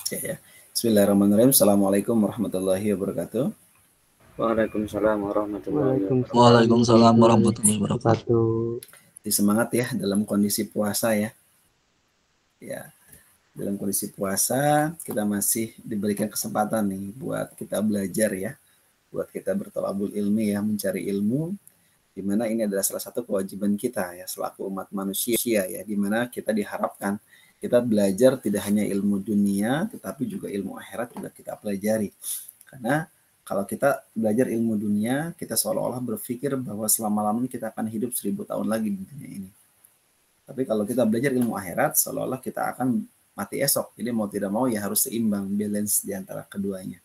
Ya, ya. Bismillahirrahmanirrahim. Assalamualaikum warahmatullahi wabarakatuh. Waalaikumsalam warahmatullahi wabarakatuh. Waalaikumsalam warahmatullahi wabarakatuh. Semangat ya dalam kondisi puasa ya. Ya, dalam kondisi puasa kita masih diberikan kesempatan nih buat kita belajar ya, buat kita bertolabul ilmi ya, mencari ilmu, di mana ini adalah salah satu kewajiban kita ya selaku umat manusia ya, di mana kita diharapkan kita belajar tidak hanya ilmu dunia tetapi juga ilmu akhirat juga kita pelajari. Karena kalau kita belajar ilmu dunia, kita seolah-olah berpikir bahwa selama-lamanya kita akan hidup 1000 tahun lagi di dunia ini. Tapi kalau kita belajar ilmu akhirat, seolah-olah kita akan mati esok. Jadi mau tidak mau ya harus seimbang, balance di antara keduanya.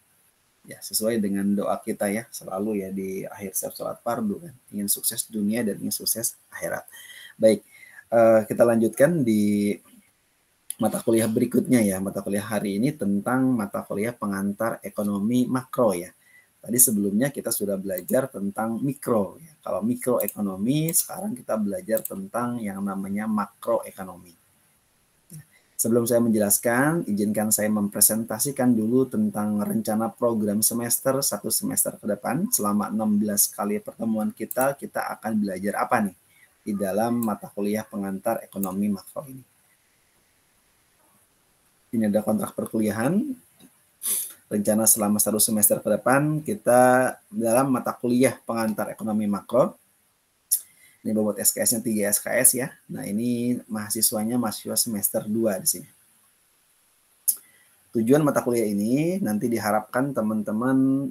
Ya, sesuai dengan doa kita ya, selalu ya di akhir setiap sholat fardu kan, ingin sukses dunia dan ingin sukses akhirat. Baik, kita lanjutkan di mata kuliah berikutnya ya. Mata kuliah hari ini tentang mata kuliah pengantar ekonomi makro ya. Tadi sebelumnya kita sudah belajar tentang mikro ya. Kalau mikroekonomi, sekarang kita belajar tentang yang namanya makroekonomi. Sebelum saya menjelaskan, izinkan saya mempresentasikan dulu tentang rencana program semester 1 semester ke depan. Selama 16 kali pertemuan kita akan belajar apa nih di dalam mata kuliah pengantar ekonomi makro ini. Ini ada kontrak perkuliahan. Rencana selama 1 semester ke depan kita dalam mata kuliah pengantar ekonomi makro. Ini bobot SKS-nya 3 SKS ya. Nah, ini mahasiswanya mahasiswa semester 2 di sini. Tujuan mata kuliah ini nanti diharapkan teman-teman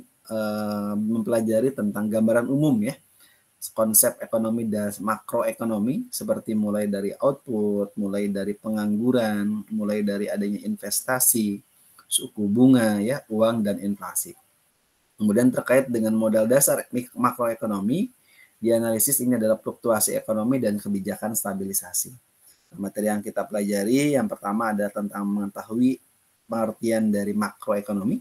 mempelajari tentang gambaran umum ya. Konsep ekonomi dan makroekonomi seperti mulai dari output, mulai dari pengangguran, mulai dari adanya investasi, suku bunga ya, uang dan inflasi. Kemudian terkait dengan modal dasar makroekonomi, dianalisis ini adalah fluktuasi ekonomi dan kebijakan stabilisasi. Materi yang kita pelajari yang pertama adalah tentang mengetahui pengertian dari makroekonomi.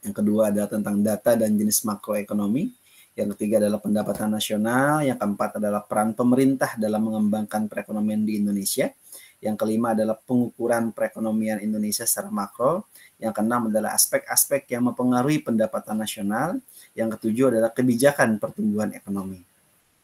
Yang kedua adalah tentang data dan jenis makroekonomi. Yang ketiga adalah pendapatan nasional. Yang keempat adalah peran pemerintah dalam mengembangkan perekonomian di Indonesia. Yang kelima adalah pengukuran perekonomian Indonesia secara makro. Yang keenam adalah aspek-aspek yang mempengaruhi pendapatan nasional. Yang ketujuh adalah kebijakan pertumbuhan ekonomi.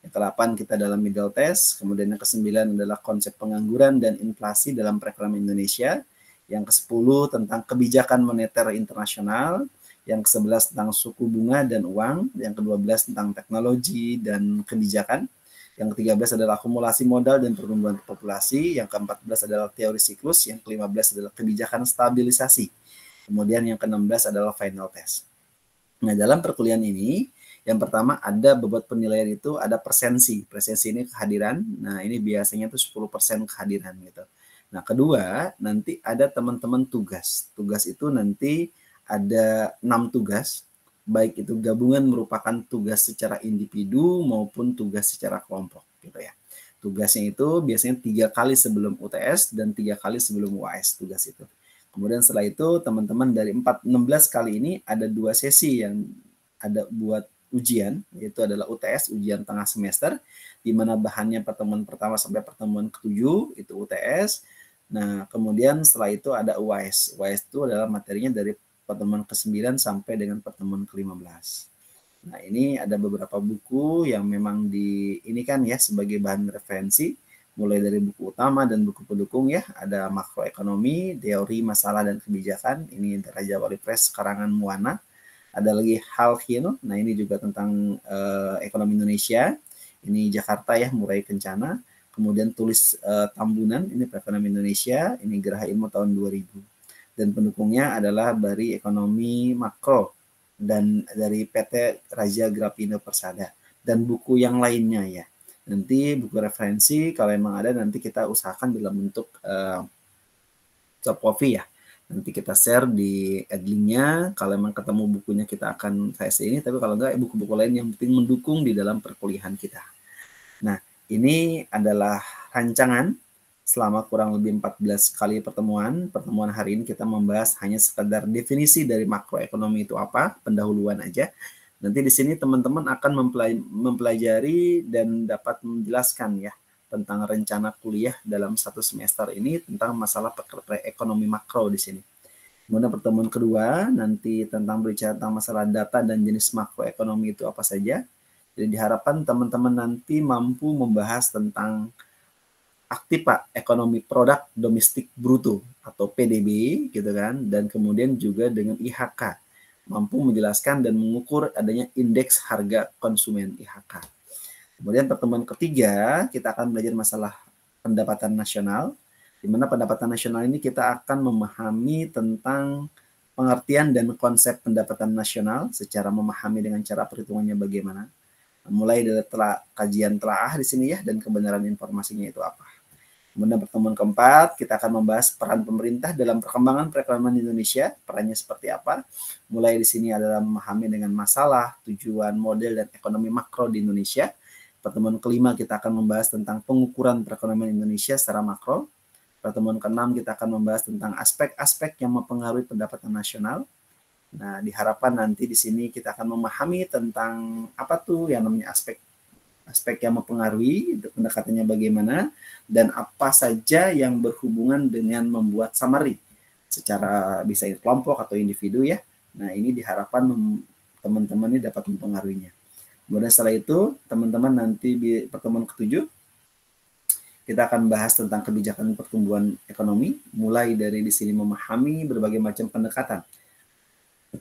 Yang ke-8 kita dalam middle test. Kemudian yang ke-9 adalah konsep pengangguran dan inflasi dalam perekonomian Indonesia. Yang ke-10 tentang kebijakan moneter internasional. Yang ke-11 tentang suku bunga dan uang. Yang ke-12 tentang teknologi dan kebijakan. Yang ke-13 adalah akumulasi modal dan pertumbuhan populasi. Yang ke-14 adalah teori siklus. Yang ke-15 adalah kebijakan stabilisasi. Kemudian yang ke-16 adalah final test. Nah, dalam perkuliahan ini, yang pertama ada bobot penilaian itu ada presensi. Presensi ini kehadiran. Nah, ini biasanya itu 10% kehadiran gitu. Nah, kedua, nanti ada teman-teman tugas. Tugas itu nanti ada 6 tugas. Baik itu gabungan merupakan tugas secara individu maupun tugas secara kelompok gitu ya. Tugasnya itu biasanya 3 kali sebelum UTS dan 3 kali sebelum UAS tugas itu. Kemudian setelah itu teman-teman dari 16 kali ini ada 2 sesi yang ada buat ujian, yaitu adalah UTS, ujian tengah semester, di mana bahannya pertemuan pertama sampai pertemuan ke-7, itu UTS. Nah, kemudian setelah itu ada UAS. UAS itu adalah materinya dari pertemuan ke-9 sampai dengan pertemuan ke-15. Nah, ini ada beberapa buku yang memang ini kan ya sebagai bahan referensi, mulai dari buku utama dan buku pendukung ya, ada makroekonomi, teori masalah dan kebijakan, ini Raja Wali Press karangan Muwana. Ada lagi Hal Hin, nah ini juga tentang ekonomi Indonesia, ini Jakarta ya, Murai Kencana. Kemudian tulis Tambunan, ini perekonomian Indonesia, ini Geraha Ilmu tahun 2000. Dan pendukungnya adalah Bari Ekonomi Makro dan dari PT Raja Grapindo Persada. Dan buku yang lainnya ya. Nanti buku referensi kalau emang ada nanti kita usahakan dalam bentuk soft copy ya. Nanti kita share di link-nya. Kalau emang ketemu bukunya kita akan saya ini, tapi kalau enggak buku-buku lain yang penting mendukung di dalam perkuliahan kita. Nah, ini adalah rancangan selama kurang lebih 14 kali pertemuan. Pertemuan hari ini kita membahas hanya sekedar definisi dari makroekonomi itu apa, pendahuluan aja. Nanti di sini teman-teman akan mempelajari dan dapat menjelaskan ya tentang rencana kuliah dalam 1 semester ini tentang masalah ekonomi makro di sini. Kemudian pertemuan kedua nanti tentang berbicara tentang masalah data dan jenis makroekonomi itu apa saja. Jadi diharapkan teman-teman nanti mampu membahas tentang aktiva ekonomi produk domestik bruto atau PDB gitu kan, dan kemudian juga dengan IHK, mampu menjelaskan dan mengukur adanya indeks harga konsumen IHK. Kemudian pertemuan ketiga kita akan belajar masalah pendapatan nasional, di mana pendapatan nasional ini kita akan memahami tentang pengertian dan konsep pendapatan nasional secara memahami dengan cara perhitungannya bagaimana. Mulai dari kajian telaah di sini ya, dan kebenaran informasinya itu apa. Kemudian pertemuan keempat kita akan membahas peran pemerintah dalam perkembangan perekonomian Indonesia, perannya seperti apa. Mulai di sini adalah memahami dengan masalah, tujuan, model, dan ekonomi makro di Indonesia. Pertemuan kelima kita akan membahas tentang pengukuran perekonomian Indonesia secara makro. Pertemuan keenam kita akan membahas tentang aspek-aspek yang mempengaruhi pendapatan nasional. Nah, diharapkan nanti di sini kita akan memahami tentang apa tuh yang namanya aspek yang mempengaruhi, pendekatannya bagaimana, dan apa saja yang berhubungan dengan membuat summary secara bisa kelompok atau individu ya. Nah, ini diharapkan teman-teman ini dapat mempengaruhinya. Kemudian setelah itu, teman-teman nanti di pertemuan ketujuh kita akan bahas tentang kebijakan pertumbuhan ekonomi, mulai dari di sini memahami berbagai macam pendekatan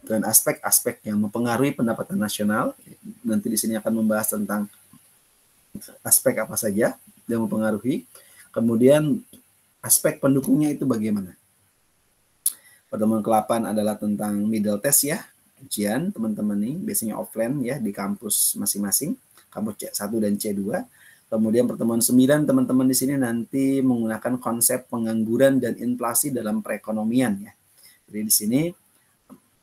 dan aspek-aspek yang mempengaruhi pendapatan nasional. Nanti di sini akan membahas tentang aspek apa saja yang mempengaruhi. Kemudian aspek pendukungnya itu bagaimana. Pertemuan ke-8 adalah tentang middle test ya, ujian teman-teman nih, biasanya offline ya di kampus masing-masing, kampus C1 dan C2. Kemudian pertemuan 9 teman-teman di sini nanti menggunakan konsep pengangguran dan inflasi dalam perekonomian ya. Jadi di sini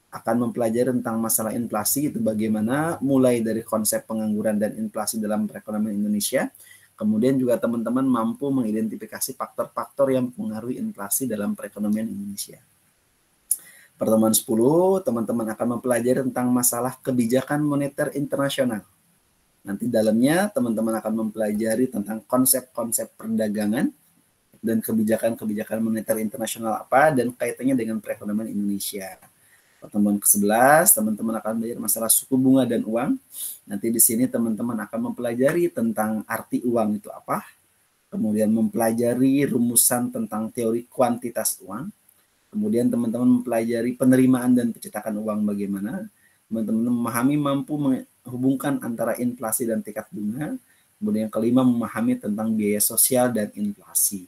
akan mempelajari tentang masalah inflasi itu bagaimana, mulai dari konsep pengangguran dan inflasi dalam perekonomian Indonesia. Kemudian juga teman-teman mampu mengidentifikasi faktor-faktor yang mempengaruhi inflasi dalam perekonomian Indonesia. Pertemuan 10, teman-teman akan mempelajari tentang masalah kebijakan moneter internasional. Nanti dalamnya teman-teman akan mempelajari tentang konsep-konsep perdagangan dan kebijakan-kebijakan moneter internasional apa dan kaitannya dengan perekonomian Indonesia. Pertemuan ke-11, teman-teman akan belajar masalah suku bunga dan uang. Nanti di sini teman-teman akan mempelajari tentang arti uang itu apa, kemudian mempelajari rumusan tentang teori kuantitas uang, kemudian teman-teman mempelajari penerimaan dan pencetakan uang bagaimana, teman-teman memahami mampu menghubungkan antara inflasi dan tingkat bunga, kemudian yang kelima memahami tentang biaya sosial dan inflasi.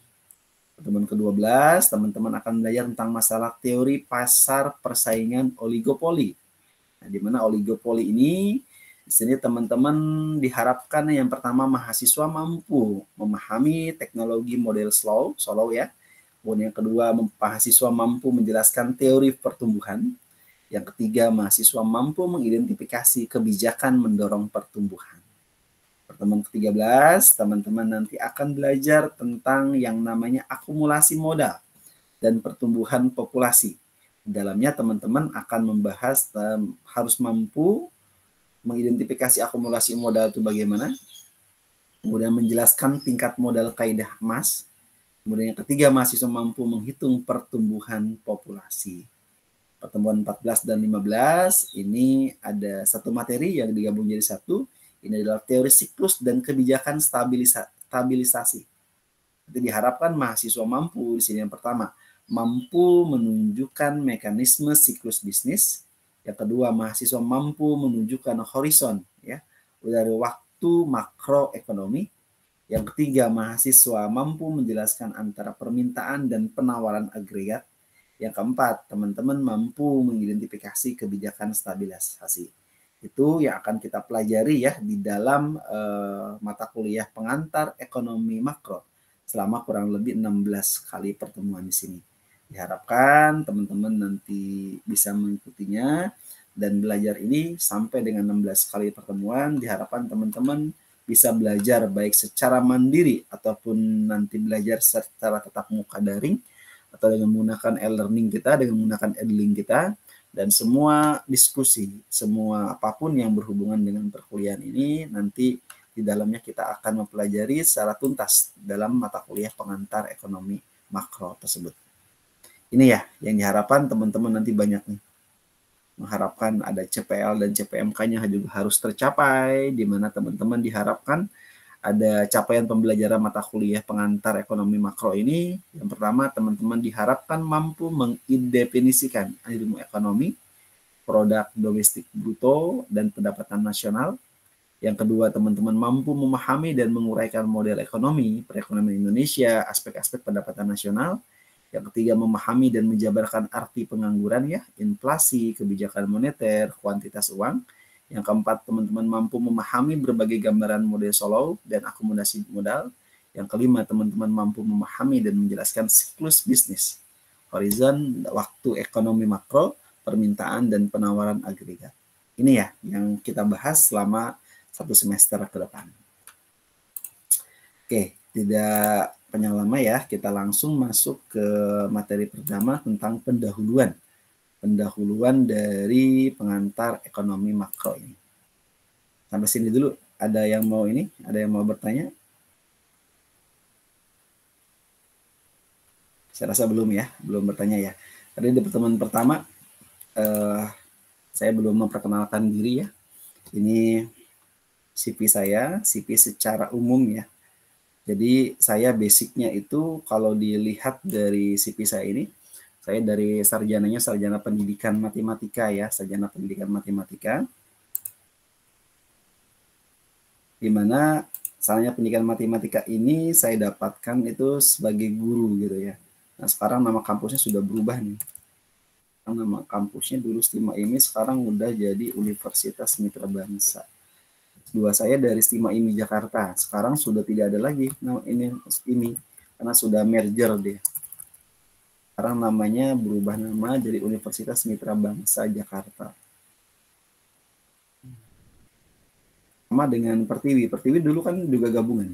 Pertemuan ke-12, teman-teman akan belajar tentang masalah teori pasar persaingan oligopoli. Nah, di mana oligopoli ini, di sini teman-teman diharapkan yang pertama mahasiswa mampu memahami teknologi model Solow ya. Kemudian yang kedua, mahasiswa mampu menjelaskan teori pertumbuhan. Yang ketiga, mahasiswa mampu mengidentifikasi kebijakan mendorong pertumbuhan. Pertemuan ke-13, teman-teman nanti akan belajar tentang yang namanya akumulasi modal dan pertumbuhan populasi. Di dalamnya teman-teman akan membahas harus mampu mengidentifikasi akumulasi modal itu bagaimana, kemudian menjelaskan tingkat modal kaidah emas, kemudian yang ketiga mahasiswa mampu menghitung pertumbuhan populasi. Pertemuan 14 dan 15 ini ada satu materi yang digabung jadi satu. Ini adalah teori siklus dan kebijakan stabilisasi. Jadi diharapkan mahasiswa mampu di sini yang pertama mampu menunjukkan mekanisme siklus bisnis. Yang kedua mahasiswa mampu menunjukkan horizon ya dari waktu makroekonomi. Yang ketiga mahasiswa mampu menjelaskan antara permintaan dan penawaran agregat. Yang keempat teman-teman mampu mengidentifikasi kebijakan stabilisasi. Itu yang akan kita pelajari ya di dalam mata kuliah pengantar ekonomi makro selama kurang lebih 16 kali pertemuan di sini. Diharapkan teman-teman nanti bisa mengikutinya dan belajar ini sampai dengan 16 kali pertemuan. Diharapkan teman-teman bisa belajar baik secara mandiri ataupun nanti belajar secara tatap muka daring atau dengan menggunakan e-learning kita, dengan menggunakan e-link kita. Dan semua diskusi, semua apapun yang berhubungan dengan perkuliahan ini nanti di dalamnya kita akan mempelajari secara tuntas dalam mata kuliah pengantar ekonomi makro tersebut. Ini ya yang diharapkan teman-teman nanti banyak nih. Mengharapkan ada CPL dan CPMK-nya juga harus tercapai, di mana teman-teman diharapkan ada capaian pembelajaran mata kuliah pengantar ekonomi makro ini. Yang pertama, teman-teman diharapkan mampu mendefinisikan ilmu ekonomi, produk domestik bruto, dan pendapatan nasional. Yang kedua, teman-teman mampu memahami dan menguraikan model ekonomi, perekonomian Indonesia, aspek-aspek pendapatan nasional. Yang ketiga, memahami dan menjabarkan arti pengangguran ya, inflasi, kebijakan moneter, kuantitas uang. Yang keempat, teman-teman mampu memahami berbagai gambaran model solo dan akomodasi modal. Yang kelima, teman-teman mampu memahami dan menjelaskan siklus bisnis, horizon, waktu ekonomi makro, permintaan, dan penawaran agregat. Ini ya yang kita bahas selama 1 semester ke depan. Oke, tidak panjang lama ya, kita langsung masuk ke materi pertama tentang pendahuluan. Pendahuluan dari pengantar ekonomi makro ini. Sampai sini dulu, ada yang mau ini? Ada yang mau bertanya? Saya rasa belum ya, belum bertanya ya. Tadi di pertemuan pertama, saya belum memperkenalkan diri ya. Ini CV saya, CV secara umum ya. Jadi saya basicnya itu kalau dilihat dari CV saya ini, saya dari sarjananya sarjana pendidikan matematika ya, sarjana pendidikan matematika. Di mana sarjana pendidikan matematika ini saya dapatkan itu sebagai guru gitu ya. Nah sekarang nama kampusnya sudah berubah nih. Nama kampusnya dulu Stima IMI, sekarang udah jadi Universitas Mitra Bangsa. Dua saya dari Stima IMI Jakarta, sekarang sudah tidak ada lagi nama ini karena sudah merger deh. Sekarang namanya berubah nama jadi Universitas Mitra Bangsa Jakarta. Sama dengan Pertiwi. Pertiwi dulu kan juga gabungan.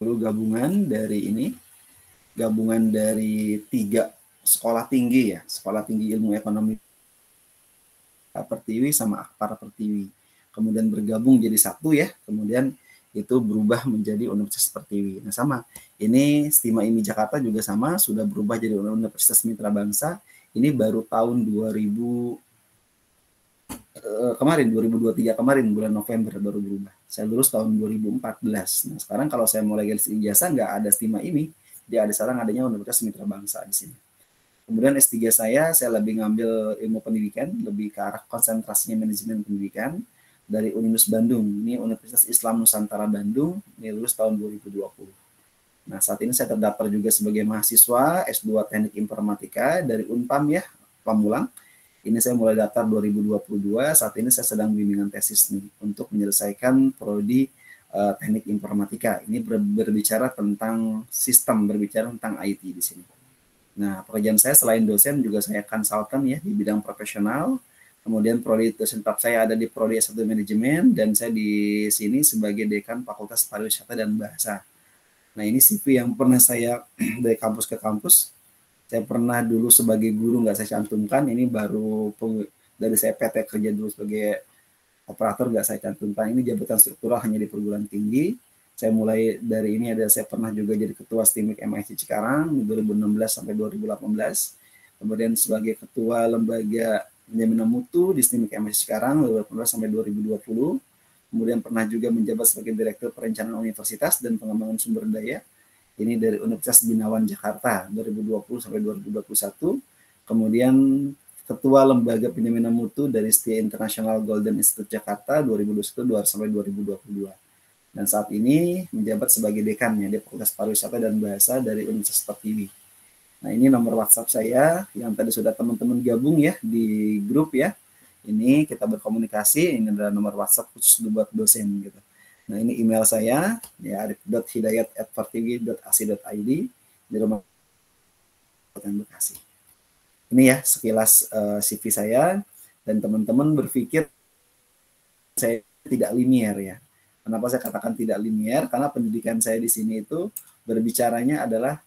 Dulu gabungan dari ini, gabungan dari 3 sekolah tinggi ya, sekolah tinggi ilmu ekonomi Pertiwi sama Akpara Pertiwi. Kemudian bergabung jadi satu ya, kemudian itu berubah menjadi Universitas Pertiwi. Nah sama, ini Stima IMI Jakarta juga sama, sudah berubah jadi Universitas Mitra Bangsa. Ini baru tahun 2023 kemarin, bulan November baru berubah. Saya lulus tahun 2014. Nah sekarang kalau saya mau lagi ijazah nggak ada Stima IMI, dia ada sekarang adanya Universitas Mitra Bangsa di sini. Kemudian S3 saya lebih ngambil ilmu pendidikan, lebih ke arah konsentrasinya manajemen pendidikan dari Uninus Bandung. Ini Universitas Islam Nusantara Bandung, ini lulus tahun 2020. Nah, saat ini saya terdaftar juga sebagai mahasiswa S2 Teknik Informatika dari Unpam ya, Pamulang. Ini saya mulai daftar 2022, saat ini saya sedang bimbingan tesis nih untuk menyelesaikan prodi Teknik Informatika. Ini berbicara tentang sistem, berbicara tentang IT di sini. Nah, pekerjaan saya selain dosen juga saya konsultan ya di bidang profesional. Kemudian prodi dosen tetap saya ada di prodi S1 manajemen dan saya di sini sebagai dekan Fakultas Pariwisata dan Bahasa. Nah, ini CV yang pernah saya dari kampus ke kampus. Saya pernah dulu sebagai guru nggak saya cantumkan, ini baru dari saya PT kerja dulu sebagai operator nggak saya cantumkan. Ini jabatan struktural hanya di perguruan tinggi. Saya mulai dari ini saya pernah juga jadi ketua STIMIK MIC Cikarang 2016 sampai 2018. Kemudian sebagai ketua lembaga penjaminan mutu di STIMIK MIC Cikarang 2018 sampai 2020. Kemudian pernah juga menjabat sebagai direktur perencanaan universitas dan pengembangan sumber daya. Ini dari Universitas Binawan Jakarta 2020 sampai 2021. Kemudian ketua lembaga penjaminan mutu dari Setia International Golden Institute Jakarta 2021 sampai 2022. Dan saat ini menjabat sebagai dekannya di Fakultas Pariwisata dan Bahasa dari Universitas Pertiwi. Nah ini nomor WhatsApp saya yang tadi sudah teman-teman gabung ya di grup ya. Ini kita berkomunikasi, ini adalah nomor WhatsApp khusus buat dosen gitu. Nah ini email saya ya arif.hidayat@pertiwi.ac.id di rumah Bekasi. Ini ya sekilas CV saya dan teman-teman berpikir saya tidak linear ya. Kenapa saya katakan tidak linear? Karena pendidikan saya di sini itu berbicaranya adalah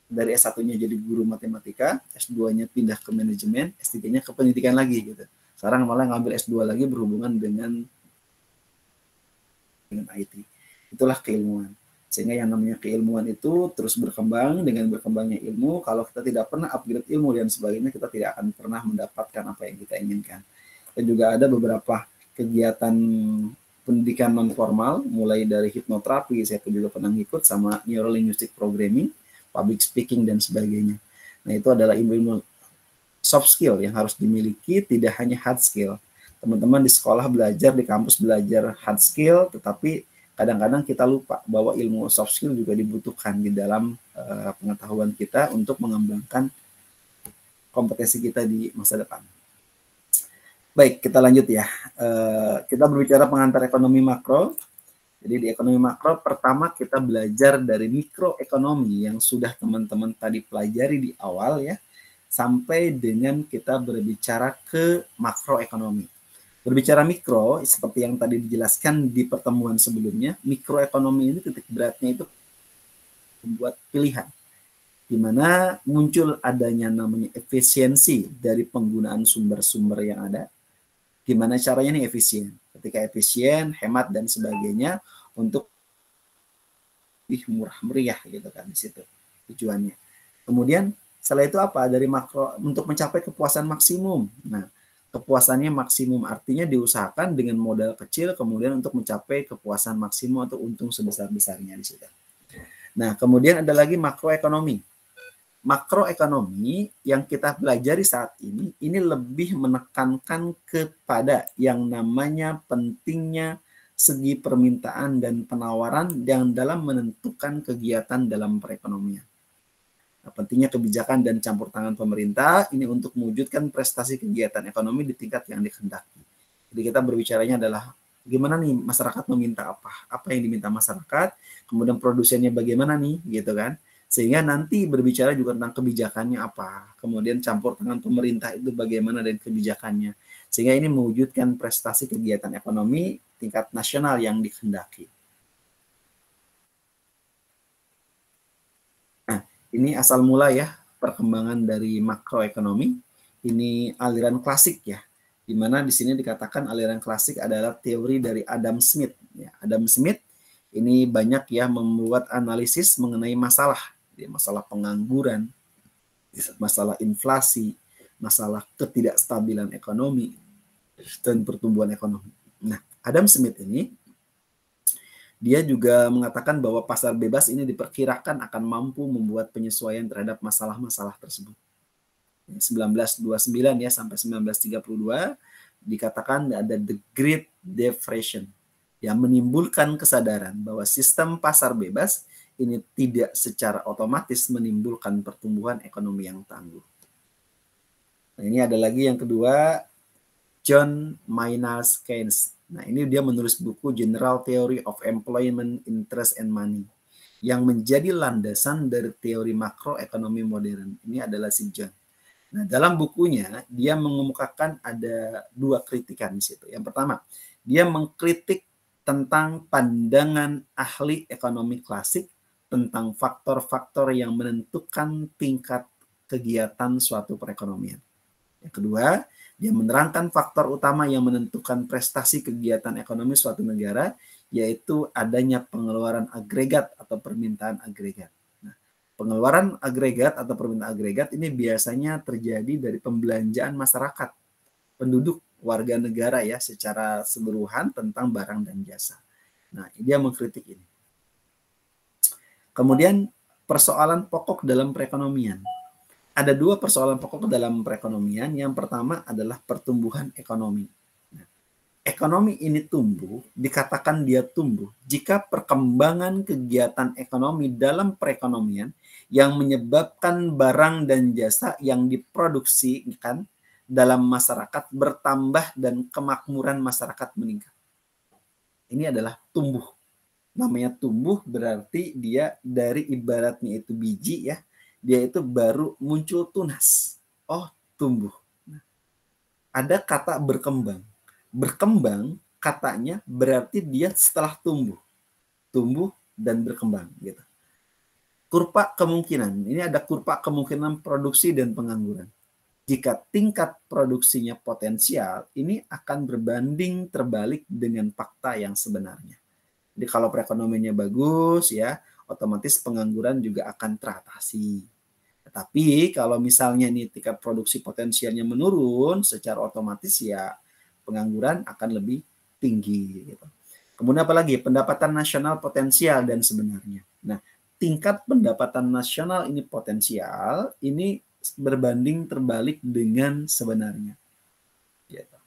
dari S1-nya jadi guru matematika, S2-nya pindah ke manajemen, S3-nya ke pendidikan lagi gitu. Sekarang malah ngambil S2 lagi berhubungan dengan IT. Itulah keilmuan. Sehingga yang namanya keilmuan itu terus berkembang. Dengan berkembangnya ilmu, kalau kita tidak pernah upgrade ilmu dan sebagainya, kita tidak akan pernah mendapatkan apa yang kita inginkan. Dan juga ada beberapa kegiatan pendidikan non formal, mulai dari hipnoterapi, saya juga pernah ikut, sama neurolinguistic programming, public speaking dan sebagainya. Nah, itu adalah ilmu-ilmu soft skill yang harus dimiliki, tidak hanya hard skill. Teman-teman di sekolah belajar, di kampus belajar hard skill, tetapi kadang-kadang kita lupa bahwa ilmu soft skill juga dibutuhkan di dalam pengetahuan kita untuk mengembangkan kompetensi kita di masa depan. Baik, kita lanjut ya. Kita berbicara pengantar ekonomi makro. Jadi di ekonomi makro, pertama kita belajar dari mikroekonomi yang sudah teman-teman tadi pelajari di awal ya, sampai dengan kita berbicara ke makroekonomi. Berbicara mikro, seperti yang tadi dijelaskan di pertemuan sebelumnya, mikroekonomi ini titik beratnya itu membuat pilihan, di mana muncul adanya namanya efisiensi dari penggunaan sumber-sumber yang ada. Gimana caranya nih efisien? Ketika efisien, hemat dan sebagainya untuk lebih murah meriah gitu kan di situ tujuannya. Kemudian setelah itu apa? Dari makro untuk mencapai kepuasan maksimum. Nah, kepuasannya maksimum artinya diusahakan dengan modal kecil kemudian untuk mencapai kepuasan maksimum atau untung sebesar-besarnya di situ. Nah, kemudian ada lagi makroekonomi. Makroekonomi yang kita pelajari saat ini lebih menekankan kepada yang namanya pentingnya segi permintaan dan penawaran yang dalam menentukan kegiatan dalam perekonomian. Nah, pentingnya kebijakan dan campur tangan pemerintah ini untuk mewujudkan prestasi kegiatan ekonomi di tingkat yang dikehendaki. Jadi kita berbicaranya adalah gimana nih masyarakat meminta apa yang diminta masyarakat, kemudian produsennya bagaimana nih, gitu kan. Sehingga nanti berbicara juga tentang kebijakannya apa, kemudian campur tangan pemerintah itu bagaimana dan kebijakannya. Sehingga ini mewujudkan prestasi kegiatan ekonomi tingkat nasional yang dikehendaki. Ini asal mula ya perkembangan dari makroekonomi. Ini aliran klasik ya, di mana di sini dikatakan aliran klasik adalah teori dari Adam Smith. Ya, Adam Smith ini banyak ya membuat analisis mengenai masalah pengangguran, masalah inflasi, masalah ketidakstabilan ekonomi dan pertumbuhan ekonomi. Nah, Adam Smith ini dia juga mengatakan bahwa pasar bebas ini diperkirakan akan mampu membuat penyesuaian terhadap masalah-masalah tersebut. 1929 ya sampai 1932 dikatakan ada the Great Depression yang menimbulkan kesadaran bahwa sistem pasar bebas ini tidak secara otomatis menimbulkan pertumbuhan ekonomi yang tangguh. Nah, ini ada lagi yang kedua, John Maynard Keynes. Nah, ini dia menulis buku General Theory of Employment, Interest and Money yang menjadi landasan dari teori makroekonomi modern. Ini adalah si John. Nah, dalam bukunya dia mengemukakan ada dua kritikan di situ. Yang pertama, dia mengkritik tentang pandangan ahli ekonomi klasik tentang faktor-faktor yang menentukan tingkat kegiatan suatu perekonomian. Yang kedua, dia menerangkan faktor utama yang menentukan prestasi kegiatan ekonomi suatu negara, yaitu adanya pengeluaran agregat atau permintaan agregat. Nah, pengeluaran agregat atau permintaan agregat ini biasanya terjadi dari pembelanjaan masyarakat, penduduk, warga negara ya, secara keseluruhan tentang barang dan jasa. Nah, dia mengkritik ini. Kemudian persoalan pokok dalam perekonomian. Ada dua persoalan pokok dalam perekonomian. Yang pertama adalah pertumbuhan ekonomi. Nah, ekonomi ini tumbuh, dikatakan dia tumbuh jika perkembangan kegiatan ekonomi dalam perekonomian yang menyebabkan barang dan jasa yang diproduksikan dalam masyarakat bertambah dan kemakmuran masyarakat meningkat. Ini adalah tumbuh. Namanya tumbuh berarti dia dari ibaratnya itu biji ya, dia itu baru muncul tunas. Oh, tumbuh. Nah, ada kata berkembang. Berkembang katanya berarti dia setelah tumbuh. Tumbuh dan berkembang gitu. Kurva kemungkinan. Ini ada kurva kemungkinan produksi dan pengangguran. Jika tingkat produksinya potensial, ini akan berbanding terbalik dengan fakta yang sebenarnya. Jadi kalau perekonomiannya bagus ya, otomatis pengangguran juga akan teratasi. Tetapi kalau misalnya nih tingkat produksi potensialnya menurun, secara otomatis ya pengangguran akan lebih tinggi. Gitu. Kemudian apalagi pendapatan nasional potensial dan sebenarnya. Nah, tingkat pendapatan nasional ini potensial, ini berbanding terbalik dengan sebenarnya. Gitu.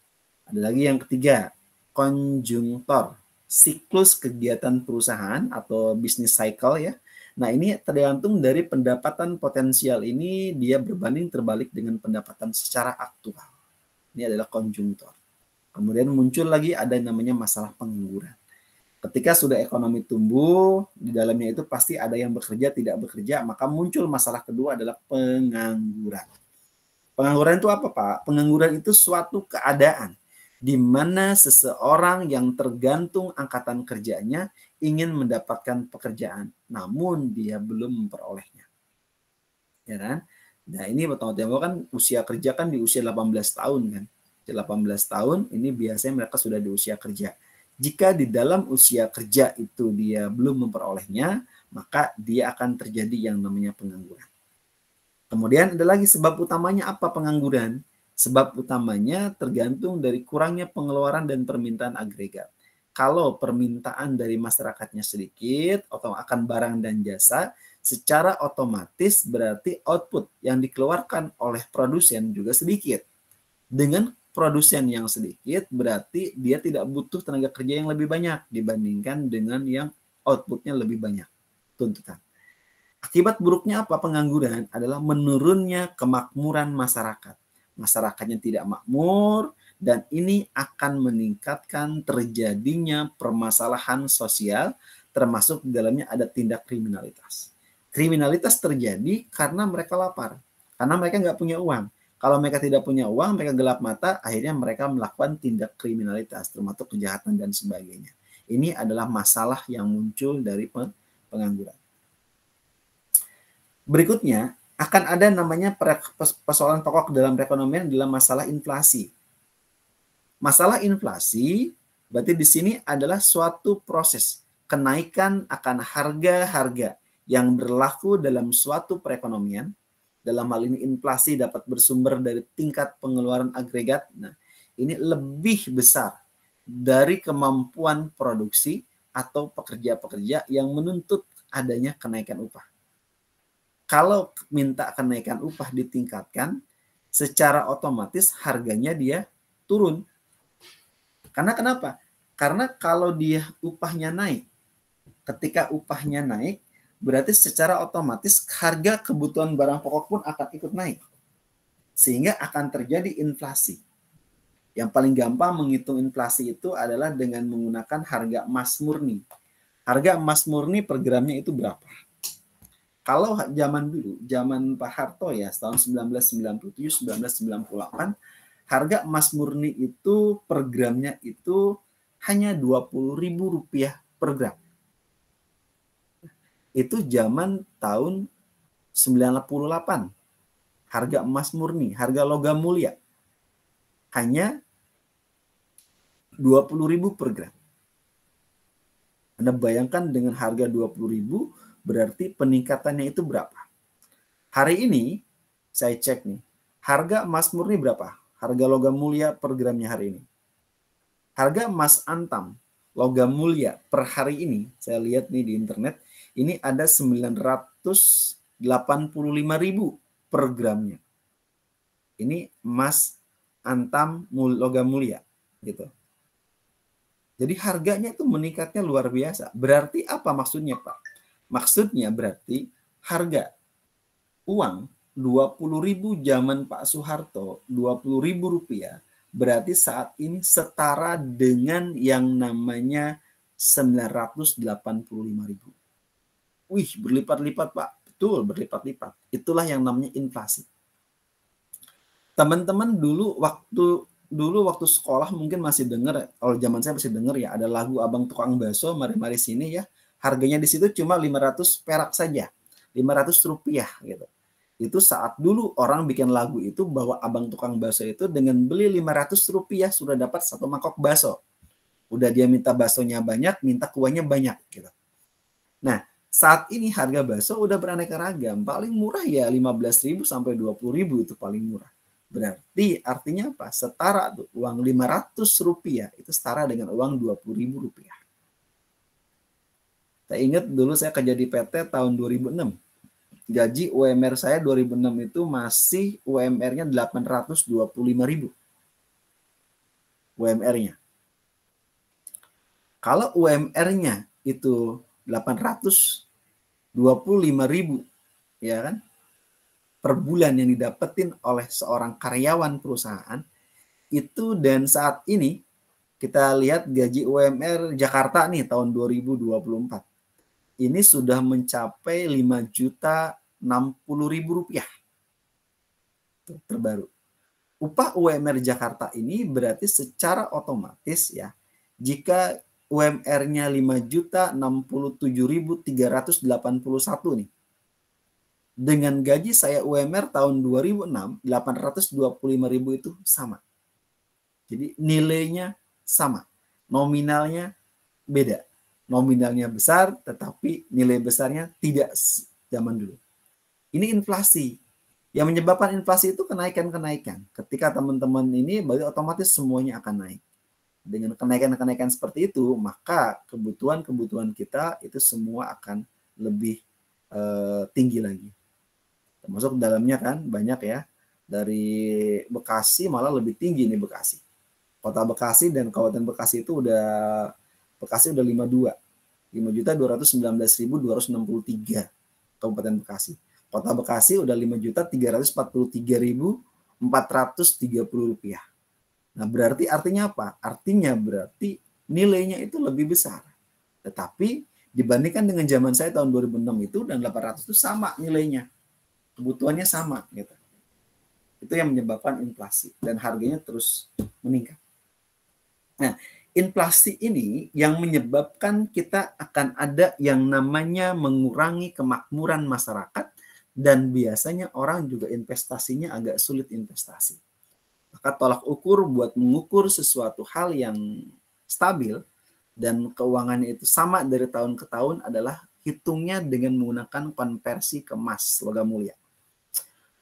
Ada lagi yang ketiga, konjungtor, siklus kegiatan perusahaan atau bisnis cycle ya. Nah ini tergantung dari pendapatan potensial ini dia berbanding terbalik dengan pendapatan secara aktual. Ini adalah konjungtor. Kemudian muncul lagi ada yang namanya masalah pengangguran. Ketika sudah ekonomi tumbuh, di dalamnya itu pasti ada yang bekerja, tidak bekerja, maka muncul masalah kedua adalah pengangguran. Pengangguran itu apa, Pak? Pengangguran itu suatu keadaan di mana seseorang yang tergantung angkatan kerjanya ingin mendapatkan pekerjaan, namun dia belum memperolehnya. Ya kan? Nah, ini pertama-tama kan usia kerja kan di usia 18 tahun kan. 18 tahun ini biasanya mereka sudah di usia kerja. Jika di dalam usia kerja itu dia belum memperolehnya, maka dia akan terjadi yang namanya pengangguran. Kemudian ada lagi sebab utamanya apa pengangguran? Sebab utamanya tergantung dari kurangnya pengeluaran dan permintaan agregat. Kalau permintaan dari masyarakatnya sedikit, atau akan barang dan jasa, secara otomatis berarti output yang dikeluarkan oleh produsen juga sedikit. Dengan produsen yang sedikit, berarti dia tidak butuh tenaga kerja yang lebih banyak dibandingkan dengan yang outputnya lebih banyak. Tuntutan. Akibat buruknya apa pengangguran adalah menurunnya kemakmuran masyarakat. Masyarakatnya tidak makmur dan ini akan meningkatkan terjadinya permasalahan sosial termasuk di dalamnya ada tindak kriminalitas. Kriminalitas terjadi karena mereka lapar, karena mereka nggak punya uang. Kalau mereka tidak punya uang, mereka gelap mata, akhirnya mereka melakukan tindak kriminalitas, termasuk kejahatan dan sebagainya. Ini adalah masalah yang muncul dari pengangguran. Berikutnya, akan ada namanya persoalan pokok dalam perekonomian adalah masalah inflasi. Masalah inflasi berarti di sini adalah suatu proses kenaikan akan harga-harga yang berlaku dalam suatu perekonomian. Dalam hal ini inflasi dapat bersumber dari tingkat pengeluaran agregat. Nah, ini lebih besar dari kemampuan produksi atau pekerja-pekerja yang menuntut adanya kenaikan upah. Kalau minta kenaikan upah ditingkatkan, secara otomatis harganya dia turun. Karena kenapa? Karena kalau dia upahnya naik, ketika upahnya naik, berarti secara otomatis harga kebutuhan barang pokok pun akan ikut naik. Sehingga akan terjadi inflasi. Yang paling gampang menghitung inflasi itu adalah dengan menggunakan harga emas murni. Harga emas murni per gramnya itu berapa? Kalau zaman dulu, zaman Pak Harto ya, tahun 1997-1998, harga emas murni itu per gramnya itu hanya Rp20.000 per gram. Itu zaman tahun 98. Harga emas murni, harga logam mulia. Hanya Rp20.000 per gram. Anda bayangkan dengan harga Rp20.000, berarti peningkatannya itu berapa? Hari ini, saya cek nih, harga emas murni berapa? Harga logam mulia per gramnya hari ini. Harga emas antam, logam mulia per hari ini, saya lihat nih di internet, ini ada 985.000 per gramnya. Ini emas antam logam mulia gitu. Jadi harganya itu meningkatnya luar biasa. Berarti apa maksudnya, Pak? Maksudnya berarti harga uang 20.000 zaman Pak Soeharto, Rp20.000 berarti saat ini setara dengan yang namanya 985.000. Wih, berlipat-lipat, Pak. Betul, berlipat-lipat. Itulah yang namanya inflasi. Teman-teman dulu waktu sekolah mungkin masih dengar, kalau zaman saya masih dengar ya, ada lagu Abang Tukang Bakso, mari-mari sini ya. Harganya di situ cuma 500 perak saja. Rp500 gitu. Itu saat dulu orang bikin lagu itu bahwa Abang Tukang Bakso itu dengan beli Rp500 sudah dapat satu mangkok bakso. Udah dia minta baksonya banyak, minta kuahnya banyak gitu. Nah, saat ini harga bakso udah beraneka ragam. Paling murah ya 15.000 sampai 20.000 itu paling murah. Berarti artinya apa? Setara tuh uang 500 rupiah itu setara dengan uang 20.000 rupiah. Saya ingat dulu saya kerja di PT tahun 2006. Gaji UMR saya 2006 itu masih UMR-nya 825.000. UMR-nya. Kalau UMR-nya itu 825.000 ya kan per bulan yang didapetin oleh seorang karyawan perusahaan itu, dan saat ini kita lihat gaji UMR Jakarta nih tahun 2024 ini sudah mencapai 5.060.000 rupiah terbaru. Upah UMR Jakarta ini berarti secara otomatis ya, jika UMR-nya 5.067.381 nih. Dengan gaji saya UMR tahun 2006, 825.000 itu sama. Jadi nilainya sama. Nominalnya beda. Nominalnya besar, tetapi nilai besarnya tidak zaman dulu. Ini inflasi. Yang menyebabkan inflasi itu kenaikan-kenaikan. Ketika teman-teman ini, berarti otomatis semuanya akan naik. Dengan kenaikan-kenaikan seperti itu, maka kebutuhan-kebutuhan kita itu semua akan lebih tinggi lagi. Termasuk dalamnya kan banyak ya. Dari Bekasi malah lebih tinggi nih Bekasi. Kota Bekasi dan Kabupaten Bekasi itu udah 52. 5.219.263 Kabupaten Bekasi. Kota Bekasi udah 5.343.430 rupiah. Nah, berarti artinya apa? Artinya berarti nilainya itu lebih besar. Tetapi dibandingkan dengan zaman saya tahun 2006 itu dan 800 itu sama nilainya. Kebutuhannya sama gitu. Itu yang menyebabkan inflasi dan harganya terus meningkat. Nah, inflasi ini yang menyebabkan kita akan ada yang namanya mengurangi kemakmuran masyarakat, dan biasanya orang juga investasinya agak sulit investasi. Maka tolak ukur buat mengukur sesuatu hal yang stabil dan keuangannya itu sama dari tahun ke tahun adalah hitungnya dengan menggunakan konversi ke emas logam mulia.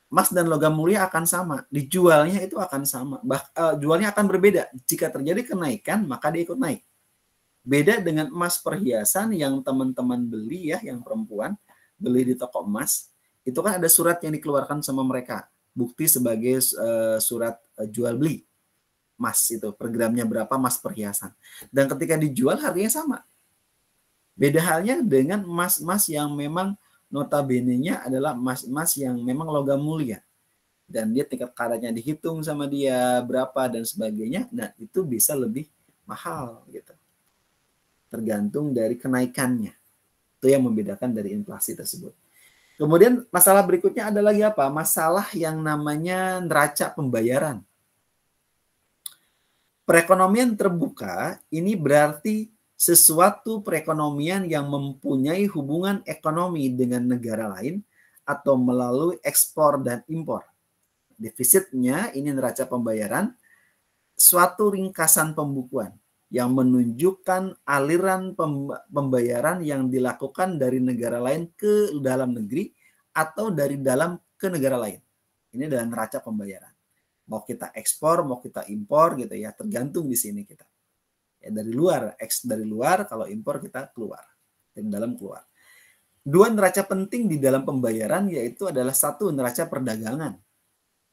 Emas dan logam mulia akan sama, dijualnya itu akan sama. Jualnya akan berbeda. Jika terjadi kenaikan, maka dia ikut naik. Beda dengan emas perhiasan yang teman-teman beli ya, yang perempuan beli di toko emas, itu kan ada surat yang dikeluarkan sama mereka. Bukti sebagai surat jual beli emas itu per gramnya berapa emas perhiasan, dan ketika dijual harganya sama. Beda halnya dengan emas-emas yang memang notabene-nya adalah emas-emas yang memang logam mulia dan dia tingkat karatnya dihitung sama dia berapa dan sebagainya. Nah, itu bisa lebih mahal gitu, tergantung dari kenaikannya. Itu yang membedakan dari inflasi tersebut. Kemudian masalah berikutnya ada lagi apa? Masalah yang namanya neraca pembayaran. Perekonomian terbuka ini berarti sesuatu perekonomian yang mempunyai hubungan ekonomi dengan negara lain atau melalui ekspor dan impor. Defisitnya ini neraca pembayaran, suatu ringkasan pembukuan yang menunjukkan aliran pembayaran yang dilakukan dari negara lain ke dalam negeri atau dari dalam ke negara lain. Ini adalah neraca pembayaran. Mau kita ekspor, mau kita impor gitu ya, tergantung di sini kita. Ya dari luar, dari luar, kalau impor kita keluar, dari dalam keluar. Dua neraca penting di dalam pembayaran yaitu adalah satu neraca perdagangan.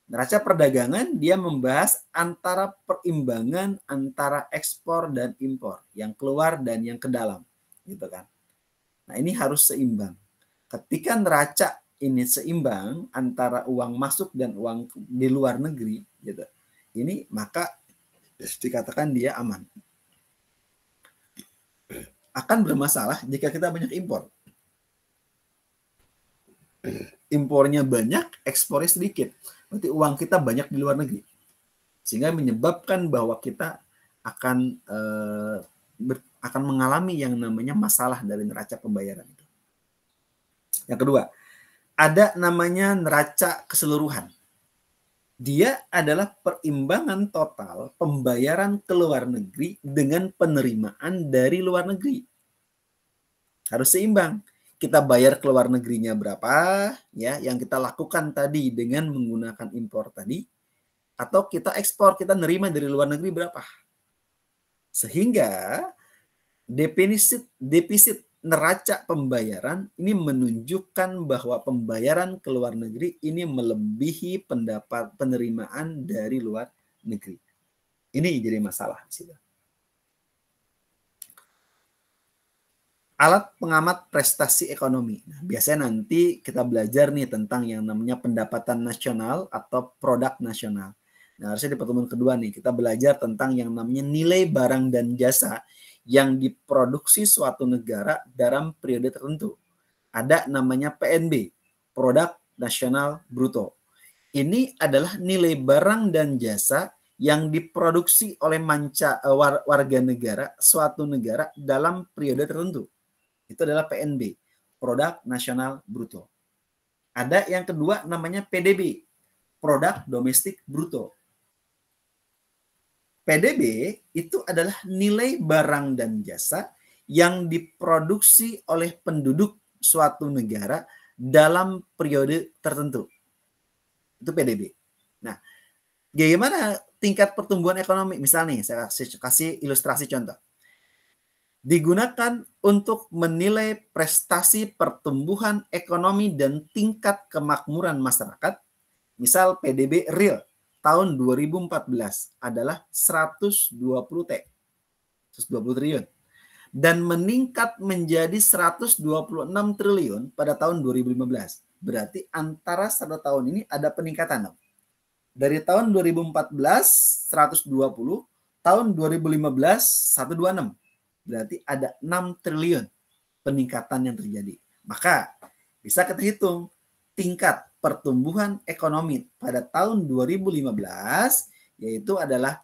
Neraca perdagangan dia membahas antara perimbangan antara ekspor dan impor, yang keluar dan yang ke dalam, gitu kan. Nah, ini harus seimbang. Ketika neraca ini seimbang antara uang masuk dan uang di luar negeri, gitu. Ini maka dikatakan dia aman. Akan bermasalah jika kita banyak impor. Impornya banyak, ekspornya sedikit. Berarti uang kita banyak di luar negeri. Sehingga menyebabkan bahwa kita akan mengalami yang namanya masalah dari neraca pembayaran itu. Yang kedua, ada namanya neraca keseluruhan. Dia adalah perimbangan total pembayaran ke luar negeri dengan penerimaan dari luar negeri. Harus seimbang. Kita bayar ke luar negerinya berapa, ya, yang kita lakukan tadi dengan menggunakan impor tadi, atau kita ekspor, kita nerima dari luar negeri berapa. Sehingga defisit neraca pembayaran ini menunjukkan bahwa pembayaran ke luar negeri ini melebihi penerimaan dari luar negeri. Ini jadi masalah. Alat pengamat prestasi ekonomi. Nah, biasanya nanti kita belajar nih tentang yang namanya pendapatan nasional atau produk nasional. Nah, harusnya di pertemuan kedua nih kita belajar tentang yang namanya nilai barang dan jasa yang diproduksi suatu negara dalam periode tertentu. Ada namanya PNB, Produk Nasional Bruto. Ini adalah nilai barang dan jasa yang diproduksi oleh warga negara suatu negara dalam periode tertentu. Itu adalah PNB, Produk Nasional Bruto. Ada yang kedua namanya PDB, Produk Domestik Bruto. PDB itu adalah nilai barang dan jasa yang diproduksi oleh penduduk suatu negara dalam periode tertentu. Itu PDB. Nah, bagaimana tingkat pertumbuhan ekonomi? Misalnya nih, saya kasih ilustrasi contoh. Digunakan untuk menilai prestasi pertumbuhan ekonomi dan tingkat kemakmuran masyarakat. Misal PDB real tahun 2014 adalah 120 triliun dan meningkat menjadi 126 triliun pada tahun 2015. Berarti antara 1 tahun ini ada peningkatan. Dari tahun 2014 120, tahun 2015 126. Berarti ada 6 triliun peningkatan yang terjadi. Maka bisa kita hitung tingkat pertumbuhan ekonomi pada tahun 2015 yaitu adalah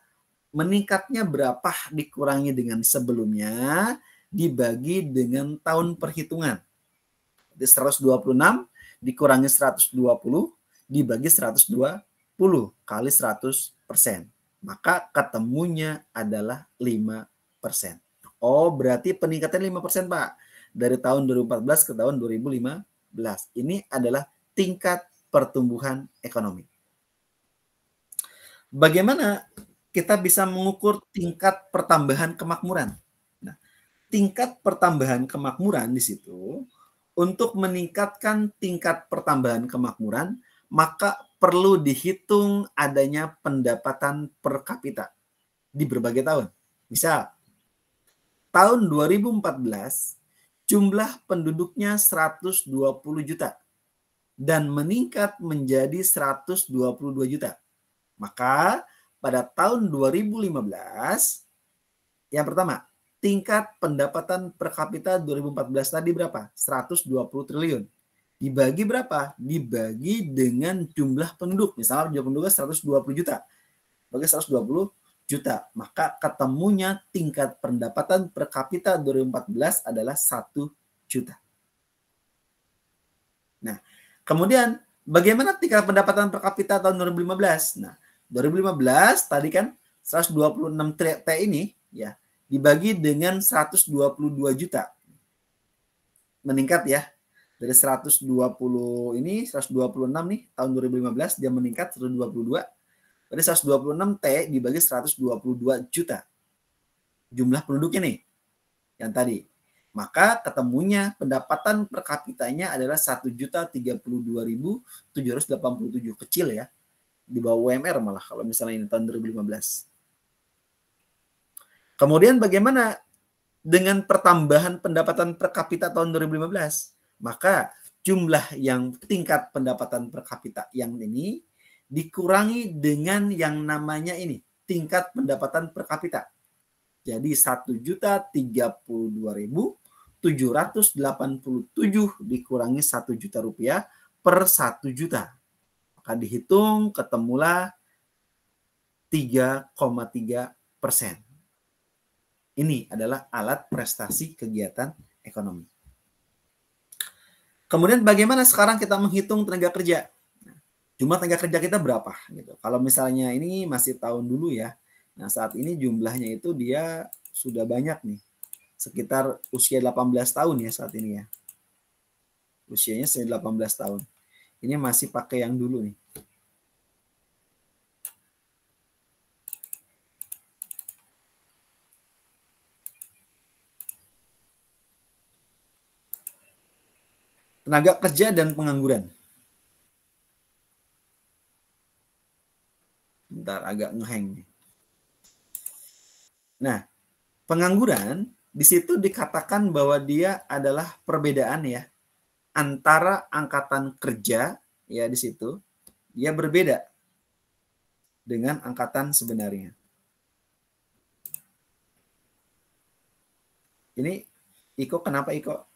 meningkatnya berapa dikurangi dengan sebelumnya dibagi dengan tahun perhitungan. Jadi 126 dikurangi 120 dibagi 120 kali 100%. Maka ketemunya adalah 5%. Oh, berarti peningkatan 5%, Pak. Dari tahun 2014 ke tahun 2015. Ini adalah tingkat pertumbuhan ekonomi. Bagaimana kita bisa mengukur tingkat pertambahan kemakmuran? Nah, tingkat pertambahan kemakmuran di situ, untuk meningkatkan tingkat pertambahan kemakmuran, maka perlu dihitung adanya pendapatan per kapita di berbagai tahun. Misal, tahun 2014, jumlah penduduknya 120 juta dan meningkat menjadi 122 juta. Maka pada tahun 2015, yang pertama, tingkat pendapatan per kapita 2014 tadi berapa? 120 triliun. Dibagi berapa? Dibagi dengan jumlah penduduk. Misalnya jumlah penduduknya 120 juta. Bagi 120 juta, maka ketemunya tingkat pendapatan per kapita 2014 adalah 1 juta. Nah, kemudian bagaimana tingkat pendapatan per kapita tahun 2015? Nah, 2015 tadi kan 126 T ini ya dibagi dengan 122 juta. Meningkat ya. Dari 120 ini 126 nih tahun 2015 dia meningkat 122. Berarti 126 T dibagi 122 juta. Jumlah penduduknya nih. Yang tadi. Maka ketemunya pendapatan per kapitanya adalah 1.032.787. Kecil ya. Di bawah UMR malah kalau misalnya ini tahun 2015. Kemudian bagaimana dengan pertambahan pendapatan per kapita tahun 2015? Maka jumlah yang tingkat pendapatan per kapita yang ini dikurangi dengan yang namanya ini, tingkat pendapatan per kapita. Jadi 1.032.787 dikurangi 1 juta rupiah per 1 juta. Maka dihitung ketemulah 3,3%. Ini adalah alat prestasi kegiatan ekonomi. Kemudian bagaimana sekarang kita menghitung tenaga kerja? jumlah tenaga kerja kita berapa gitu. Kalau misalnya ini masih tahun dulu ya. Nah, saat ini jumlahnya itu dia sudah banyak nih. Sekitar usia 18 tahun ya saat ini ya. Usianya 18 tahun. Ini masih pakai yang dulu nih. Tenaga kerja dan pengangguran. Bentar, agak ngeheng nih. Nah, pengangguran di situ dikatakan bahwa dia adalah perbedaan ya antara angkatan kerja ya di situ dia berbeda dengan angkatan sebenarnya. Ini Iko, kenapa Iko?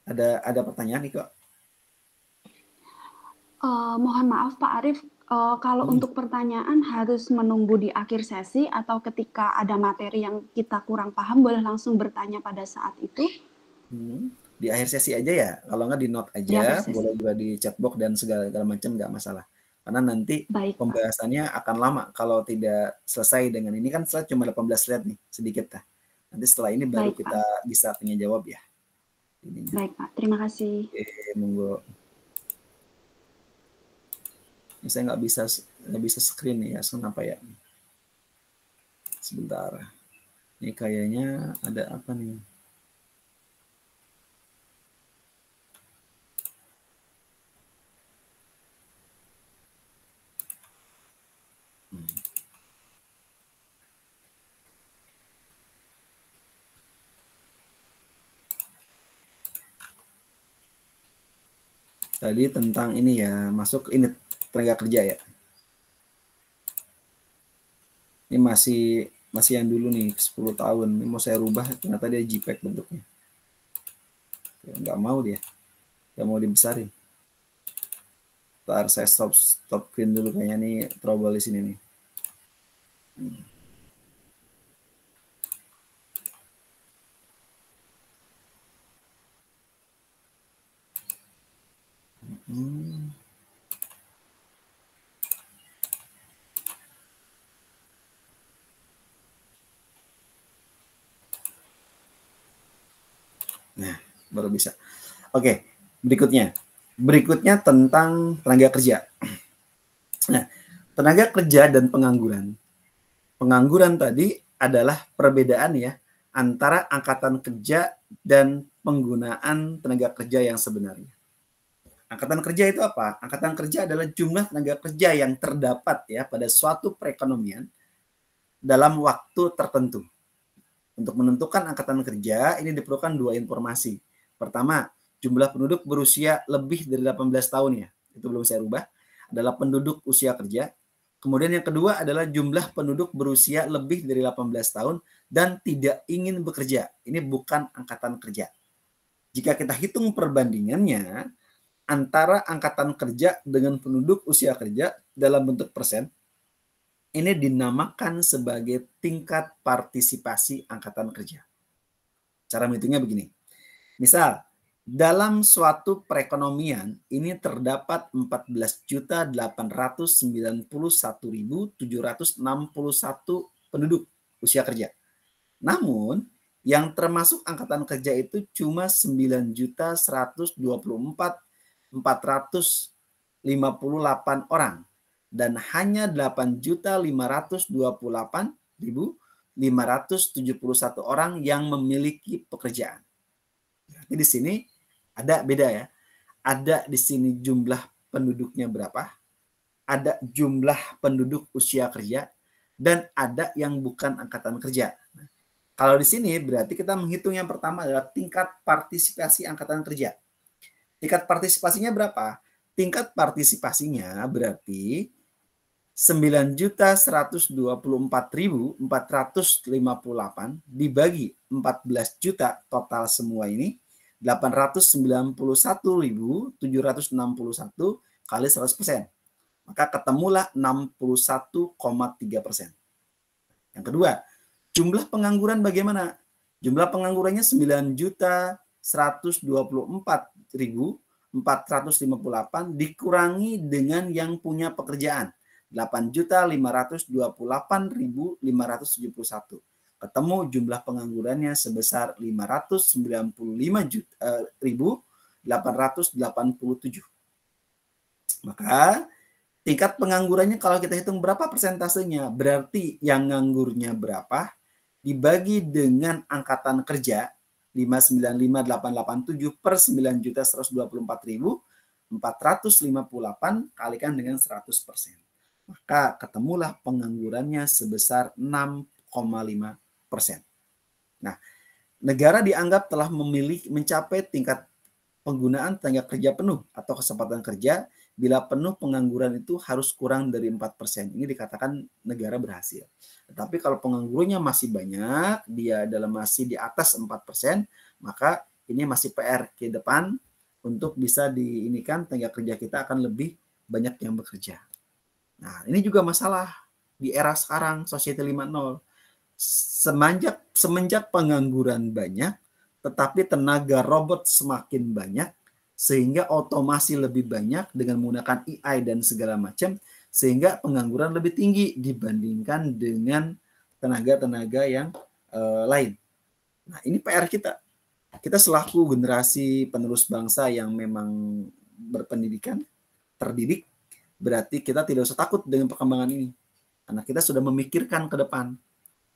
Ada pertanyaan Iko? Mohon maaf Pak Arief, kalau untuk pertanyaan harus menunggu di akhir sesi atau ketika ada materi yang kita kurang paham boleh langsung bertanya pada saat itu? Di akhir sesi aja ya, kalau nggak di note aja, boleh juga di chatbox dan segala macam, nggak masalah. Karena nanti pembahasannya akan lama kalau tidak selesai dengan ini kan cuma 18 slide nih, sedikit lah. Nanti setelah ini baru kita bisa tanya jawab ya. Ininya. Baik Pak, terima kasih. Oke, monggo. Ini saya nggak bisa screen nih ya, kenapa ya? Sebentar. Ini kayaknya ada apa nih? Tadi tentang ini ya, masuk ini tenaga kerja ya. Ini masih yang dulu nih, 10 tahun. Ini mau saya rubah, ternyata dia JPEG bentuknya. Nggak mau dia. Nggak mau dibesarin. Ntar saya stop screen dulu, kayaknya nih trouble di sini nih. Nah, baru bisa. Oke, berikutnya tentang tenaga kerja. Nah, tenaga kerja dan pengangguran. Pengangguran tadi adalah perbedaan ya antara angkatan kerja dan penggunaan tenaga kerja yang sebenarnya. Angkatan kerja itu apa? Angkatan kerja adalah jumlah tenaga kerja yang terdapat ya pada suatu perekonomian dalam waktu tertentu. Untuk menentukan angkatan kerja, ini diperlukan dua informasi. Pertama, jumlah penduduk berusia lebih dari 18 tahun ya. Itu belum saya rubah. Adalah penduduk usia kerja. Kemudian yang kedua adalah jumlah penduduk berusia lebih dari 18 tahun dan tidak ingin bekerja. Ini bukan angkatan kerja. Jika kita hitung perbandingannya antara angkatan kerja dengan penduduk usia kerja dalam bentuk persen, ini dinamakan sebagai tingkat partisipasi angkatan kerja. Cara menghitungnya begini. Misal, dalam suatu perekonomian ini terdapat 14.891.761 penduduk usia kerja. Namun, yang termasuk angkatan kerja itu cuma 9.124.458 orang. Dan hanya 8.528.571 orang yang memiliki pekerjaan. Berarti di sini ada beda ya. Ada di sini jumlah penduduknya berapa, ada jumlah penduduk usia kerja, dan ada yang bukan angkatan kerja. Nah, kalau di sini berarti kita menghitung yang pertama adalah tingkat partisipasi angkatan kerja. Tingkat partisipasinya berapa? Tingkat partisipasinya berarti 9.124.458 dibagi 14 juta total semua ini 891.761 kali 100%. Maka ketemulah 61,3%. Yang kedua, jumlah pengangguran bagaimana? Jumlah penganggurannya 9.124.000 458 dikurangi dengan yang punya pekerjaan 8.528.571. Ketemu jumlah penganggurannya sebesar 595.887. Maka tingkat penganggurannya kalau kita hitung berapa persentasenya, berarti yang nganggurnya berapa dibagi dengan angkatan kerja 595.887 per 9.124.458 kalikan dengan 100%. Maka ketemulah penganggurannya sebesar 6,5%. Nah, negara dianggap telah mencapai tingkat penggunaan tenaga kerja penuh atau kesempatan kerja bila penuh pengangguran itu harus kurang dari 4%. Ini dikatakan negara berhasil. Tetapi kalau penganggurannya masih banyak, dia masih di atas 4%, maka ini masih PR ke depan untuk bisa diinikan tenaga kerja kita akan lebih banyak yang bekerja. Nah, ini juga masalah di era sekarang, Society 5.0. Semenjak pengangguran banyak, tetapi tenaga robot semakin banyak, sehingga otomasi lebih banyak dengan menggunakan AI dan segala macam, sehingga pengangguran lebih tinggi dibandingkan dengan tenaga-tenaga yang lain. Nah, ini PR kita. Kita selaku generasi penerus bangsa yang memang berpendidikan, terdidik, berarti kita tidak usah takut dengan perkembangan ini. Karena kita sudah memikirkan ke depan.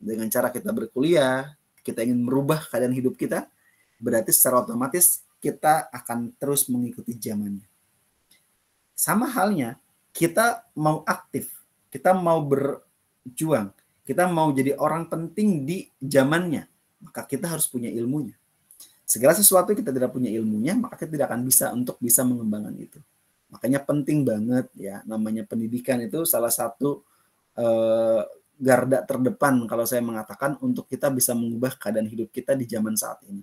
Dengan cara kita berkuliah, kita ingin merubah keadaan hidup kita, berarti secara otomatis kita akan terus mengikuti zamannya. Sama halnya, kita mau aktif, kita mau berjuang, kita mau jadi orang penting di zamannya, maka kita harus punya ilmunya. Segala sesuatu kita tidak punya ilmunya, maka kita tidak akan bisa untuk bisa mengembangkan itu. Makanya penting banget ya, namanya pendidikan itu salah satu garda terdepan kalau saya mengatakan untuk kita bisa mengubah keadaan hidup kita di zaman saat ini.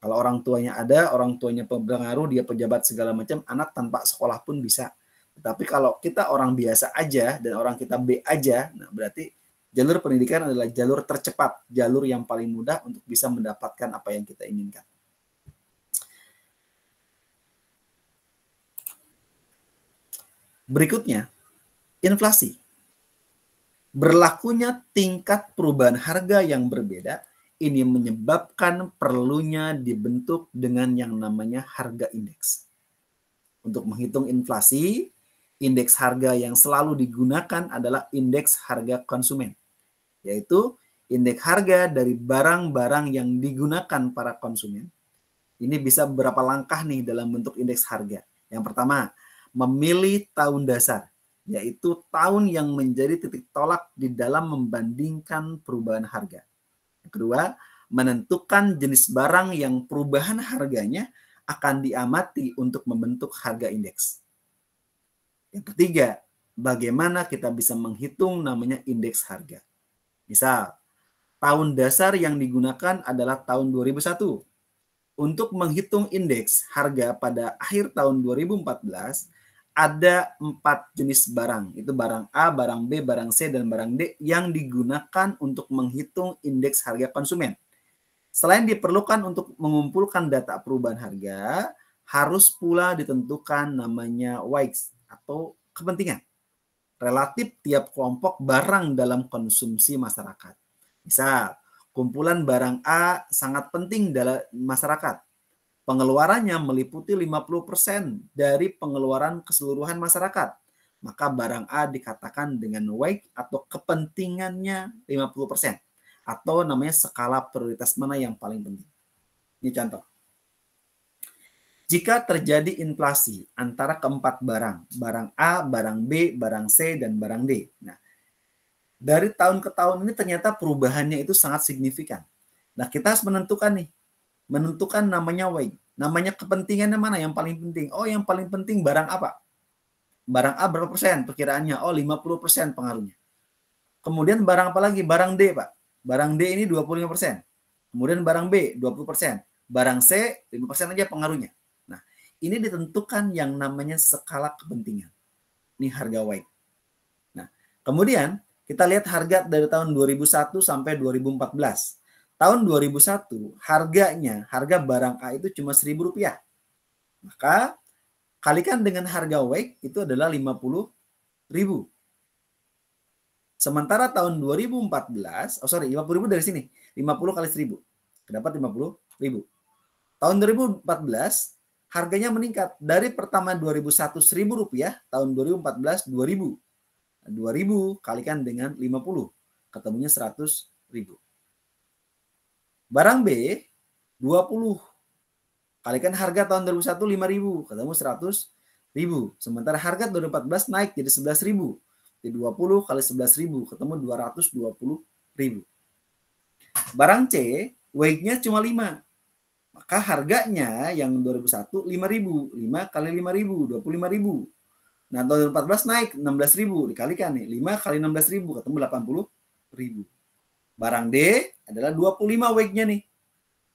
Kalau orang tuanya ada, orang tuanya pengaruh, dia pejabat segala macam, anak tanpa sekolah pun bisa. Tetapi kalau kita orang biasa aja dan orang kita B aja, nah berarti jalur pendidikan adalah jalur tercepat, jalur yang paling mudah untuk bisa mendapatkan apa yang kita inginkan. Berikutnya, inflasi. Berlakunya tingkat perubahan harga yang berbeda, ini menyebabkan perlunya dibentuk dengan yang namanya harga indeks. Untuk menghitung inflasi, indeks harga yang selalu digunakan adalah indeks harga konsumen, yaitu indeks harga dari barang-barang yang digunakan para konsumen. Ini bisa beberapa langkah nih dalam bentuk indeks harga. Yang pertama, memilih tahun dasar, yaitu tahun yang menjadi titik tolak di dalam membandingkan perubahan harga. Yang kedua, menentukan jenis barang yang perubahan harganya akan diamati untuk membentuk harga indeks. Yang ketiga, bagaimana kita bisa menghitung namanya indeks harga. Misal, tahun dasar yang digunakan adalah tahun 2001. Untuk menghitung indeks harga pada akhir tahun 2014, ada 4 jenis barang. Itu barang A, barang B, barang C, dan barang D yang digunakan untuk menghitung indeks harga konsumen. Selain diperlukan untuk mengumpulkan data perubahan harga, harus pula ditentukan namanya WAIX atau kepentingan relatif tiap kelompok barang dalam konsumsi masyarakat. Misal, kumpulan barang A sangat penting dalam masyarakat. Pengeluarannya meliputi 50% dari pengeluaran keseluruhan masyarakat. Maka barang A dikatakan dengan weight atau kepentingannya 50%. Atau namanya skala prioritas mana yang paling penting. Ini contoh. Jika terjadi inflasi antara keempat barang, barang A, barang B, barang C, dan barang D. Nah, dari tahun ke tahun ini ternyata perubahannya itu sangat signifikan. Nah, kita harus menentukan namanya weight. Namanya kepentingannya mana yang paling penting? Oh, yang paling penting barang apa? Barang A berapa persen perkiraannya? Oh, 50% pengaruhnya. Kemudian barang apa lagi? Barang D, Pak. Barang D ini 25%. Kemudian barang B 20%. Barang C 5% aja pengaruhnya. Nah, ini ditentukan yang namanya skala kepentingan. Ini harga weight. Nah, kemudian kita lihat harga dari tahun 2001 sampai 2014. Tahun 2001 harga barang A itu cuma Rp1.000. Maka kalikan dengan harga WACC itu adalah 50.000. Sementara tahun 2014, 50.000 dari sini, 50 kali 1.000, dapat 50.000. Tahun 2014 harganya meningkat dari pertama 2001 Rp1.000, tahun 2014 2.000. 2.000 kalikan dengan 50, ketemunya 100.000. Barang B 20, kalikan harga tahun 2001 5.000, ketemu 100.000. Sementara harga 2014 naik jadi 11.000. Jadi 20 kali 11.000, ketemu 220.000. Barang C, weight-nya cuma 5. Maka harganya yang 2001 5.000. 5 kali 5.000, 25.000. Nah, tahun 2014 naik 16.000, dikalikan nih. 5 kali 16.000, ketemu 80.000. Barang D adalah 25 weight-nya nih.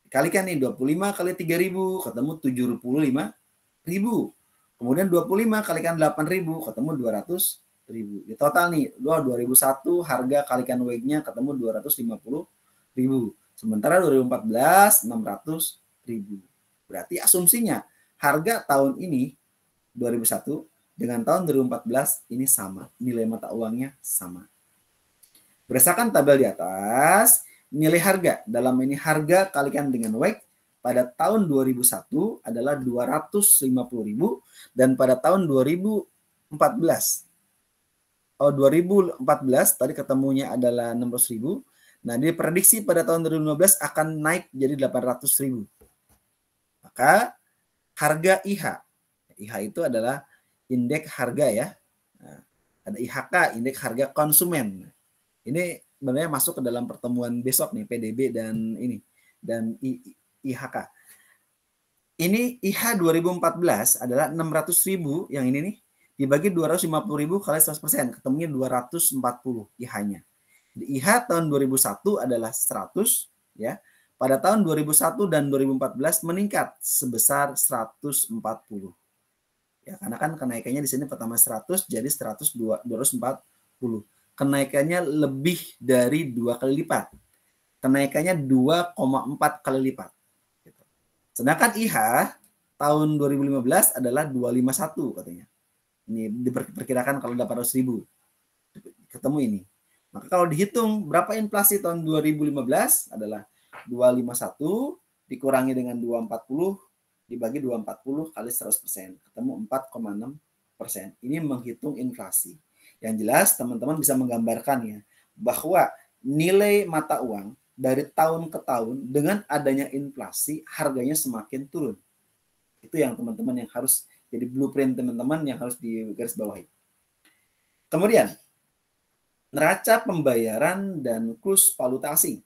Dikalikan nih, 25 kali 3.000, ketemu 75.000. Kemudian 25 kalikan 8.000, ketemu 200.000. Di total nih, 2001 harga kalikan weight-nya ketemu 250.000. Sementara 2014 600.000. Berarti asumsinya harga tahun ini 2001 dengan tahun 2014 ini sama, nilai mata uangnya sama. Berdasarkan tabel di atas, nilai harga dalam ini harga kalikan dengan WACC pada tahun 2001 adalah 250.000 dan pada tahun 2014 tadi ketemunya adalah 600.000. Nah, diprediksi pada tahun 2015 akan naik jadi 800.000. Maka harga IH itu adalah indeks harga ya. Nah, ada IHK, indeks harga konsumen. Ini sebenarnya masuk ke dalam pertemuan besok nih, PDB dan IHK. Ini IH 2014 adalah 600.000 yang ini nih dibagi 250.000 kali 100%, ketemunya 240 IH-nya. IH tahun 2001 adalah 100 ya. Pada tahun 2001 dan 2014 meningkat sebesar 140. Ya, karena kan kenaikannya di sini pertama 100 jadi 240. Kenaikannya lebih dari 2 kali lipat. Kenaikannya 2,4 kali lipat. Sedangkan IH tahun 2015 adalah 251 katanya. Ini diperkirakan kalau 800.000. Ketemu ini. Maka kalau dihitung berapa inflasi tahun 2015 adalah 251 dikurangi dengan 240 dibagi 240 kali 100%. Ketemu 4,6%. Ini menghitung inflasi. Yang jelas teman-teman bisa menggambarkannya bahwa nilai mata uang dari tahun ke tahun dengan adanya inflasi harganya semakin turun. Itu yang teman-teman yang harus jadi blueprint teman-teman yang harus digarisbawahi. Kemudian neraca pembayaran dan kurs valuta asing.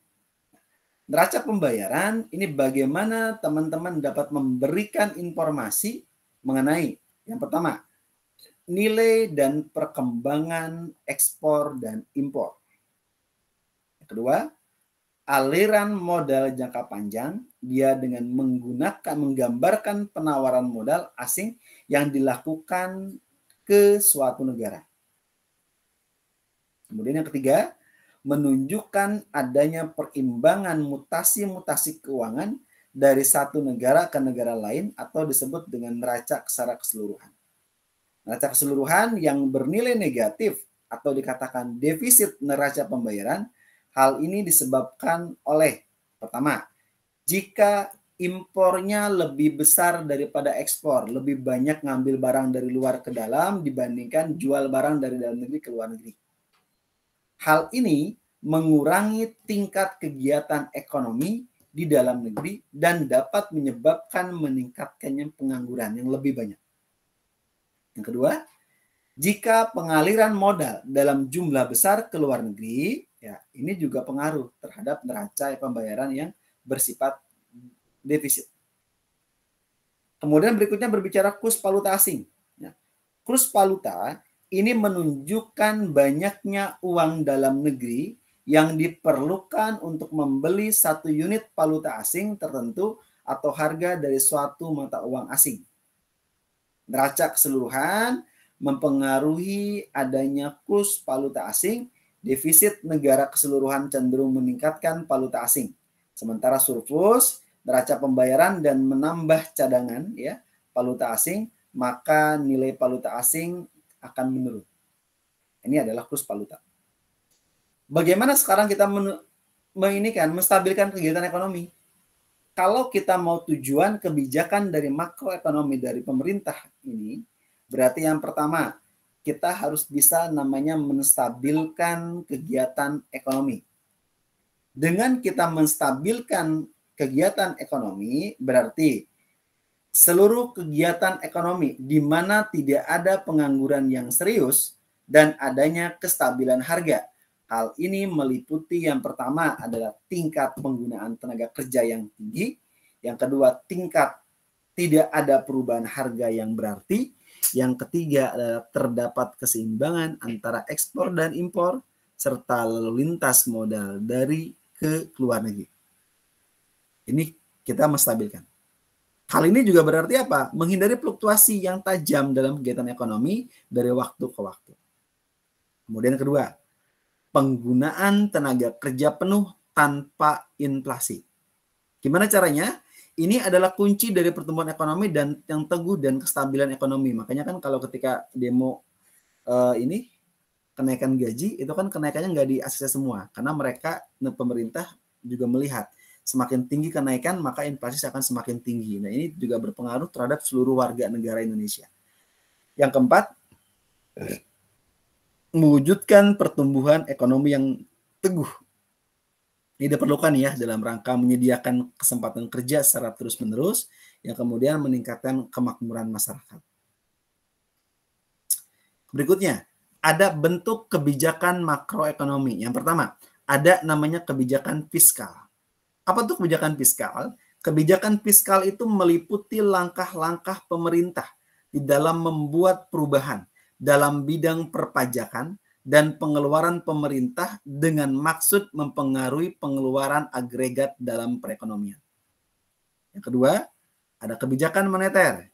Neraca pembayaran ini bagaimana teman-teman dapat memberikan informasi mengenai yang pertama, nilai dan perkembangan ekspor dan impor. Yang kedua, aliran modal jangka panjang, dia dengan menggambarkan penawaran modal asing yang dilakukan ke suatu negara. Kemudian yang ketiga, menunjukkan adanya perimbangan mutasi-mutasi keuangan dari satu negara ke negara lain atau disebut dengan neraca secara keseluruhan. Neraca keseluruhan yang bernilai negatif atau dikatakan defisit neraca pembayaran, hal ini disebabkan oleh pertama, jika impornya lebih besar daripada ekspor, lebih banyak ngambil barang dari luar ke dalam dibandingkan jual barang dari dalam negeri ke luar negeri. Hal ini mengurangi tingkat kegiatan ekonomi di dalam negeri dan dapat menyebabkan meningkatkannya pengangguran yang lebih banyak. Yang kedua, jika pengaliran modal dalam jumlah besar ke luar negeri, ya ini juga pengaruh terhadap neraca pembayaran yang bersifat defisit. Kemudian berikutnya berbicara kurs valuta asing. Nah, kurs valuta ini menunjukkan banyaknya uang dalam negeri yang diperlukan untuk membeli satu unit valuta asing tertentu atau harga dari suatu mata uang asing. Neraca keseluruhan mempengaruhi adanya kurs valuta asing, defisit negara keseluruhan cenderung meningkatkan valuta asing. Sementara surplus, neraca pembayaran dan menambah cadangan ya valuta asing, maka nilai valuta asing akan menurun. Ini adalah kurs valuta. Bagaimana sekarang kita menstabilkan kegiatan ekonomi? Kalau kita mau tujuan kebijakan dari makroekonomi dari pemerintah ini, berarti yang pertama, kita harus bisa namanya menstabilkan kegiatan ekonomi. Dengan kita menstabilkan kegiatan ekonomi, berarti seluruh kegiatan ekonomi di mana tidak ada pengangguran yang serius dan adanya kestabilan harga. Hal ini meliputi yang pertama adalah tingkat penggunaan tenaga kerja yang tinggi, yang kedua tingkat tidak ada perubahan harga yang berarti, yang ketiga adalah terdapat keseimbangan antara ekspor dan impor, serta lalu lintas modal dari ke luar negeri. Ini kita menstabilkan. Hal ini juga berarti apa? Menghindari fluktuasi yang tajam dalam kegiatan ekonomi dari waktu ke waktu. Kemudian kedua, penggunaan tenaga kerja penuh tanpa inflasi. Gimana caranya? Ini adalah kunci dari pertumbuhan ekonomi dan yang teguh dan kestabilan ekonomi. Makanya kan kalau ketika demo ini kenaikan gaji, itu kan kenaikannya nggak di ACC semua. Karena mereka, pemerintah juga melihat semakin tinggi kenaikan, maka inflasi akan semakin tinggi. Nah, ini juga berpengaruh terhadap seluruh warga negara Indonesia. Yang keempat, mewujudkan pertumbuhan ekonomi yang teguh. Ini diperlukan ya dalam rangka menyediakan kesempatan kerja secara terus-menerus yang kemudian meningkatkan kemakmuran masyarakat. Berikutnya, ada bentuk kebijakan makroekonomi. Yang pertama, ada namanya kebijakan fiskal. Apa tuh kebijakan fiskal? Kebijakan fiskal itu meliputi langkah-langkah pemerintah di dalam membuat perubahan dalam bidang perpajakan dan pengeluaran pemerintah dengan maksud mempengaruhi pengeluaran agregat dalam perekonomian. Yang kedua, ada kebijakan moneter,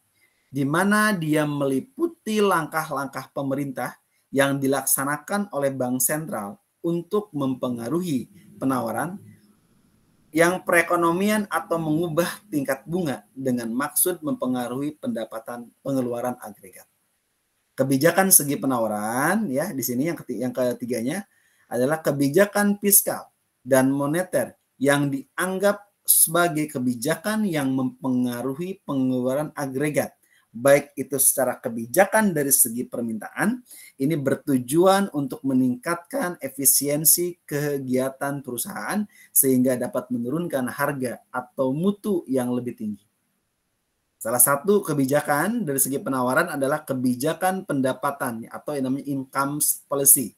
di mana dia meliputi langkah-langkah pemerintah yang dilaksanakan oleh Bank Sentral untuk mempengaruhi penawaran yang perekonomian atau mengubah tingkat bunga dengan maksud mempengaruhi pendapatan pengeluaran agregat. Kebijakan segi penawaran ya di sini yang ketiganya adalah kebijakan fiskal dan moneter yang dianggap sebagai kebijakan yang mempengaruhi pengeluaran agregat, baik itu secara kebijakan dari segi permintaan, ini bertujuan untuk meningkatkan efisiensi kegiatan perusahaan sehingga dapat menurunkan harga atau mutu yang lebih tinggi. Salah satu kebijakan dari segi penawaran adalah kebijakan pendapatan atau yang namanya income policy,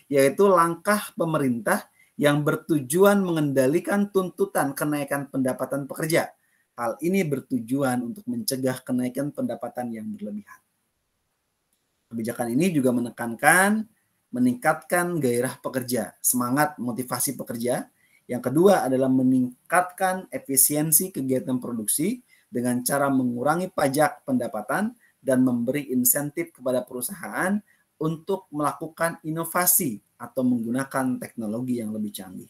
yaitu langkah pemerintah yang bertujuan mengendalikan tuntutan kenaikan pendapatan pekerja. Hal ini bertujuan untuk mencegah kenaikan pendapatan yang berlebihan. Kebijakan ini juga meningkatkan gairah pekerja, semangat motivasi pekerja. Yang kedua adalah meningkatkan efisiensi kegiatan produksi dengan cara mengurangi pajak pendapatan dan memberi insentif kepada perusahaan untuk melakukan inovasi atau menggunakan teknologi yang lebih canggih.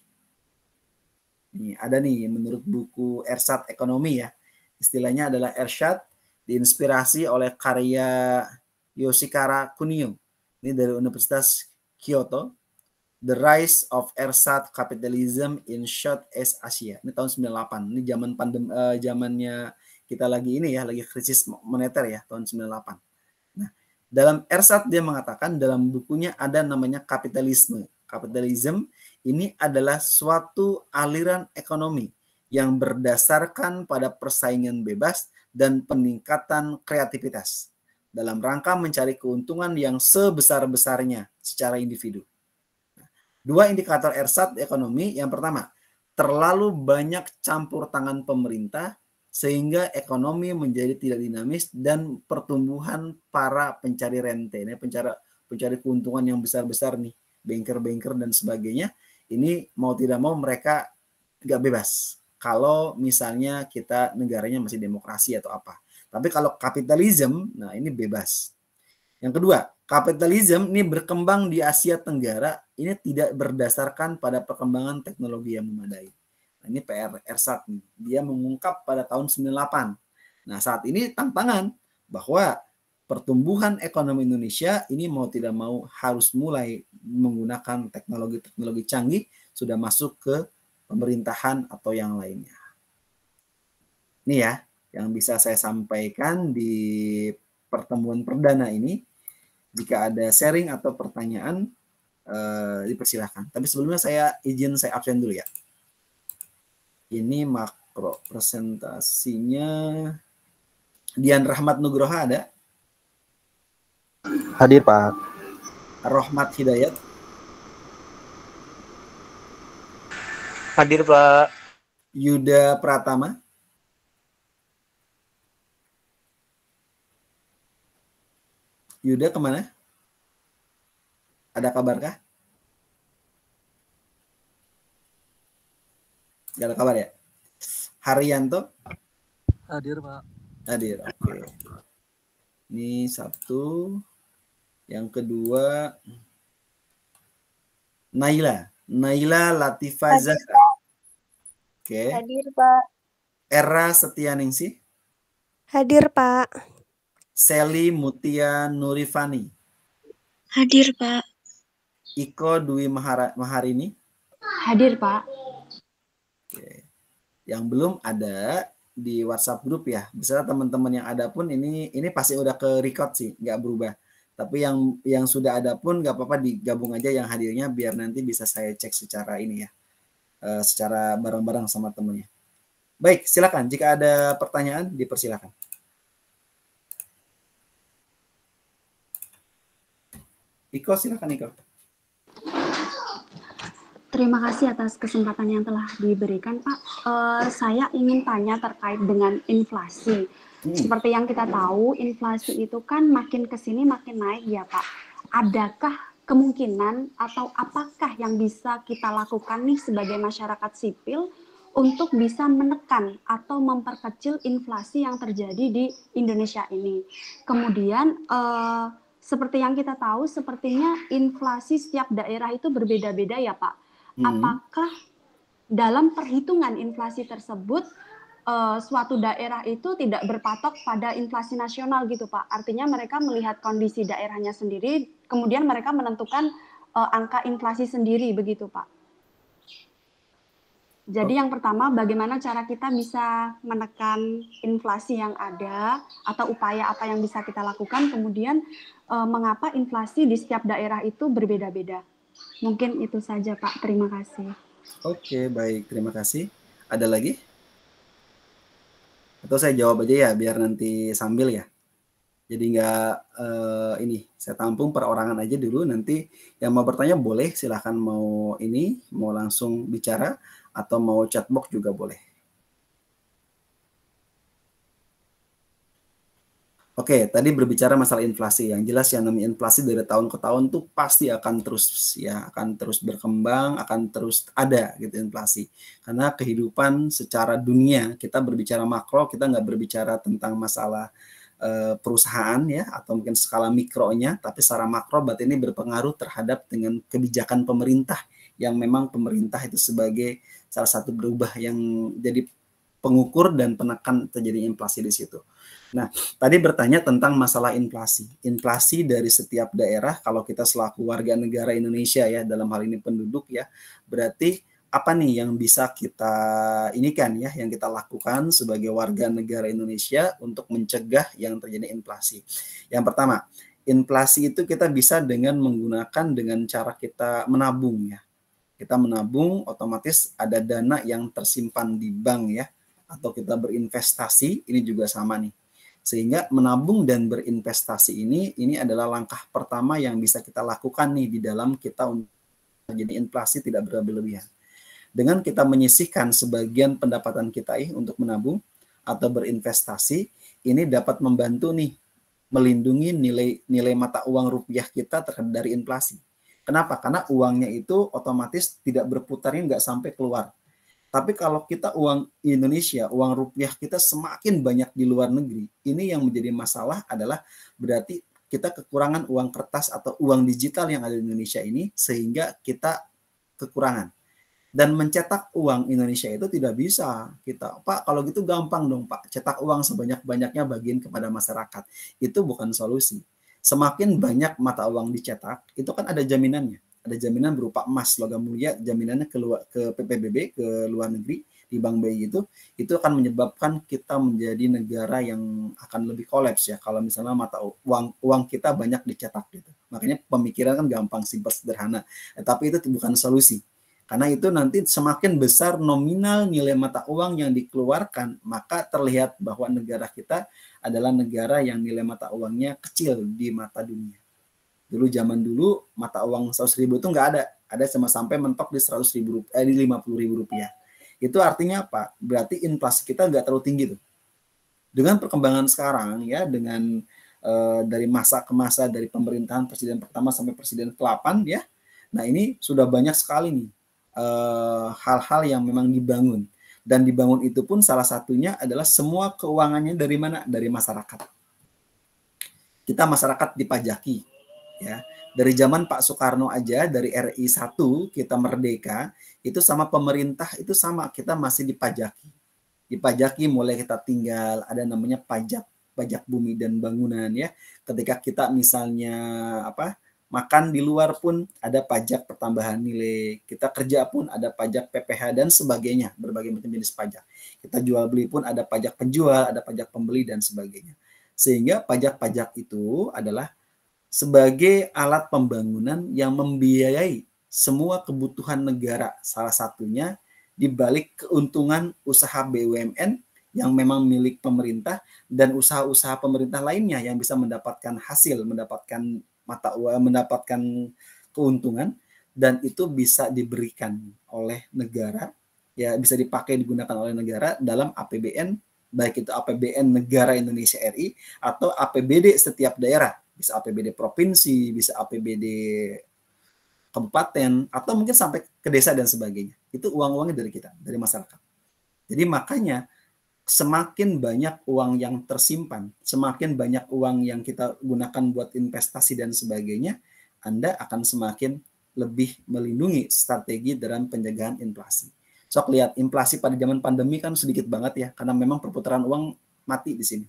Ini ada nih menurut buku Ersat Ekonomi ya. Istilahnya adalah Ersat, diinspirasi oleh karya Yoshikara Kunio. Ini dari Universitas Kyoto. The Rise of Ersat Capitalism in Southeast Asia. Ini tahun 98. Ini zaman pandemi, zamannya kita lagi ini ya, lagi krisis moneter ya, tahun 98. Nah, dalam Ersat dia mengatakan dalam bukunya ada namanya kapitalisme. Kapitalisme ini adalah suatu aliran ekonomi yang berdasarkan pada persaingan bebas dan peningkatan kreativitas dalam rangka mencari keuntungan yang sebesar-besarnya secara individu. Dua indikator Ersat ekonomi, yang pertama, terlalu banyak campur tangan pemerintah sehingga ekonomi menjadi tidak dinamis dan pertumbuhan para pencari rente, pencari keuntungan yang besar-besar nih, banker-banker dan sebagainya, ini mau tidak mau mereka nggak bebas. Kalau misalnya kita negaranya masih demokrasi atau apa. Tapi kalau kapitalisme, nah ini bebas. Yang kedua, kapitalisme ini berkembang di Asia Tenggara, ini tidak berdasarkan pada perkembangan teknologi yang memadai. Nah, ini PR Ersat nih. Dia mengungkap pada tahun 98. Nah, saat ini tantangan bahwa pertumbuhan ekonomi Indonesia ini mau tidak mau harus mulai menggunakan teknologi-teknologi canggih sudah masuk ke pemerintahan atau yang lainnya. Ini ya yang bisa saya sampaikan di pertemuan perdana ini. Jika ada sharing atau pertanyaan, dipersilahkan. Tapi sebelumnya saya absen dulu ya. Ini makro presentasinya. Dian Rahmat Nugroha ada? Hadir, Pak. Rohmat Hidayat? Hadir, Pak. Yuda Pratama? Yuda kemana? Ada kabarkah? Gak ada kabar ya? Haryanto? Hadir, Pak. Hadir, oke. Ini satu. Yang kedua, Naila Latifah Zahra. Oke. Hadir, Pak. Era Setianingsih. Hadir, Pak. Sally Mutia Nurifani. Hadir, Pak. Iko Dwi Maharini. Hadir, Pak. Oke. Yang belum ada di WhatsApp grup ya. Beserta teman-teman yang ada pun ini pasti udah ke record sih, nggak berubah. Tapi yang sudah ada pun nggak apa-apa digabung aja yang hadirnya biar nanti bisa saya cek secara ini ya, secara bareng-bareng sama temennya. Baik, silakan. Jika ada pertanyaan dipersilakan. Iko, silakan Iko. Terima kasih atas kesempatan yang telah diberikan, Pak. Saya ingin tanya terkait dengan inflasi. Seperti yang kita tahu, inflasi itu kan makin ke sini makin naik ya, Pak. Adakah kemungkinan atau apakah yang bisa kita lakukan nih sebagai masyarakat sipil untuk bisa menekan atau memperkecil inflasi yang terjadi di Indonesia ini? Kemudian, seperti yang kita tahu, sepertinya inflasi setiap daerah itu berbeda-beda ya, Pak. Apakah dalam perhitungan inflasi tersebut suatu daerah itu tidak berpatok pada inflasi nasional gitu, Pak? Artinya mereka melihat kondisi daerahnya sendiri, kemudian mereka menentukan angka inflasi sendiri begitu, Pak. Jadi yang pertama, bagaimana cara kita bisa menekan inflasi yang ada atau upaya apa yang bisa kita lakukan, kemudian mengapa inflasi di setiap daerah itu berbeda-beda. Mungkin itu saja, Pak. Terima kasih. Oke, baik. Terima kasih. Ada lagi? Atau saya jawab aja ya, biar nanti sambil ya. Jadi nggak ini, saya tampung perorangan aja dulu. Nanti yang mau bertanya boleh, silahkan mau langsung bicara, atau mau chatbox juga boleh. Oke, tadi berbicara masalah inflasi. Yang jelas yang namanya inflasi dari tahun ke tahun tuh pasti akan terus berkembang, akan terus ada gitu inflasi. Karena kehidupan secara dunia, kita berbicara makro, kita nggak berbicara tentang masalah perusahaan ya, atau mungkin skala mikronya, tapi secara makro berarti ini berpengaruh terhadap dengan kebijakan pemerintah, yang memang pemerintah itu sebagai salah satu berubah yang jadi pengukur dan penekan terjadi inflasi di situ. Nah, tadi bertanya tentang masalah inflasi. Inflasi dari setiap daerah, kalau kita selaku warga negara Indonesia ya, dalam hal ini penduduk ya, berarti apa nih yang bisa kita yang kita lakukan sebagai warga negara Indonesia untuk mencegah yang terjadi inflasi. Yang pertama, inflasi itu kita bisa dengan menggunakan dengan cara kita menabung ya. Kita menabung, otomatis ada dana yang tersimpan di bank ya, atau kita berinvestasi, ini juga sama nih. Sehingga menabung dan berinvestasi ini adalah langkah pertama yang bisa kita lakukan nih di dalam kita untuk menjadi inflasi tidak berlebihan. Dengan kita menyisihkan sebagian pendapatan kita untuk menabung atau berinvestasi, ini dapat membantu nih melindungi nilai mata uang rupiah kita terhadap dari inflasi. Kenapa? Karena uangnya itu otomatis tidak berputarnya, nggak sampai keluar. Tapi kalau kita uang Indonesia, uang rupiah kita semakin banyak di luar negeri, ini yang menjadi masalah adalah berarti kita kekurangan uang kertas atau uang digital yang ada di Indonesia ini, sehingga kita kekurangan. Dan mencetak uang Indonesia itu tidak bisa kita, Pak, kalau gitu gampang dong Pak, cetak uang sebanyak-banyaknya bagiin kepada masyarakat. Itu bukan solusi. Semakin banyak mata uang dicetak, itu kan ada jaminannya. Ada jaminan berupa emas, logam mulia, jaminannya ke PPBB, ke luar negeri, di Bank BI itu akan menyebabkan kita menjadi negara yang akan lebih kolaps ya, kalau misalnya mata uang kita banyak dicetak gitu. Makanya pemikiran kan gampang, simpel, sederhana. Tapi itu bukan solusi. Karena itu nanti semakin besar nominal nilai mata uang yang dikeluarkan, maka terlihat bahwa negara kita adalah negara yang nilai mata uangnya kecil di mata dunia. Dulu zaman dulu mata uang 100.000 itu nggak ada cuma sampai mentok di 100.000 rupiah, di 50.000 rupiah. Itu artinya apa? Berarti inflasi kita nggak terlalu tinggi tuh. Dengan perkembangan sekarang ya, dengan dari masa ke masa, dari pemerintahan presiden pertama sampai presiden ke-8 ya. Nah ini sudah banyak sekali nih hal-hal yang memang dibangun, dan dibangun itu pun salah satunya adalah semua keuangannya dari mana? Dari masyarakat. Kita masyarakat dipajaki ya. Dari zaman Pak Soekarno aja, dari RI 1 kita merdeka, itu sama pemerintah itu sama, kita masih dipajaki. Dipajaki mulai kita tinggal, ada namanya pajak bumi dan bangunan ya. Ketika kita misalnya makan di luar pun ada pajak pertambahan nilai. Kita kerja pun ada pajak PPh dan sebagainya, berbagai macam jenis pajak. Kita jual beli pun ada pajak penjual, ada pajak pembeli dan sebagainya. Sehingga pajak-pajak itu adalah sebagai alat pembangunan yang membiayai semua kebutuhan negara. Salah satunya di balik keuntungan usaha BUMN yang memang milik pemerintah dan usaha-usaha pemerintah lainnya yang bisa mendapatkan hasil, mendapatkan mata uang, mendapatkan keuntungan, dan itu bisa diberikan oleh negara, ya bisa dipakai digunakan oleh negara dalam APBN, baik itu APBN negara Indonesia RI atau APBD setiap daerah, bisa APBD provinsi, bisa APBD kabupaten, atau mungkin sampai ke desa dan sebagainya. Itu uang-uangnya dari kita, dari masyarakat. Jadi makanya semakin banyak uang yang tersimpan, semakin banyak uang yang kita gunakan buat investasi dan sebagainya, Anda akan semakin lebih melindungi strategi dalam pencegahan inflasi. Sok lihat, inflasi pada zaman pandemi kan sedikit banget ya, karena memang perputaran uang mati di sini.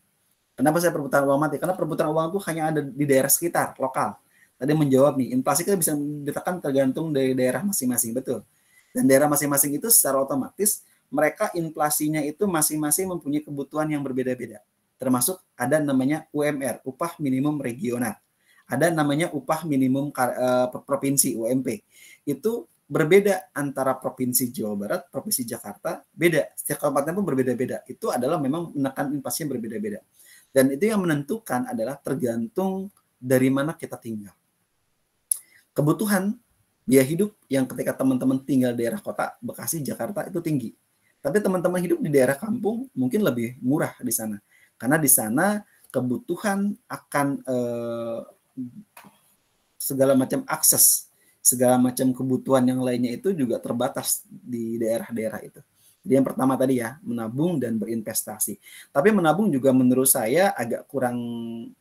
Kenapa saya perputaran uang mati? Karena perputaran uang itu hanya ada di daerah sekitar, lokal. Tadi menjawab nih, inflasi kita bisa ditekan tergantung dari daerah masing-masing, betul. Dan daerah masing-masing itu secara otomatis mereka inflasinya itu masing-masing mempunyai kebutuhan yang berbeda-beda. Termasuk ada namanya UMR, upah minimum regional. Ada namanya upah minimum provinsi, UMP. Itu berbeda antara provinsi Jawa Barat, provinsi Jakarta, beda. Setiap kabupaten pun berbeda-beda. Itu adalah memang menekan inflasinya berbeda-beda. Dan itu yang menentukan adalah tergantung dari mana kita tinggal. Kebutuhan biaya hidup yang ketika teman-teman tinggal di daerah kota, Bekasi, Jakarta itu tinggi. Tapi teman-teman hidup di daerah kampung mungkin lebih murah di sana. Karena di sana kebutuhan akan segala macam akses, segala macam kebutuhan yang lainnya itu juga terbatas di daerah-daerah itu. Jadi yang pertama tadi ya, menabung dan berinvestasi. Tapi menabung juga menurut saya agak kurang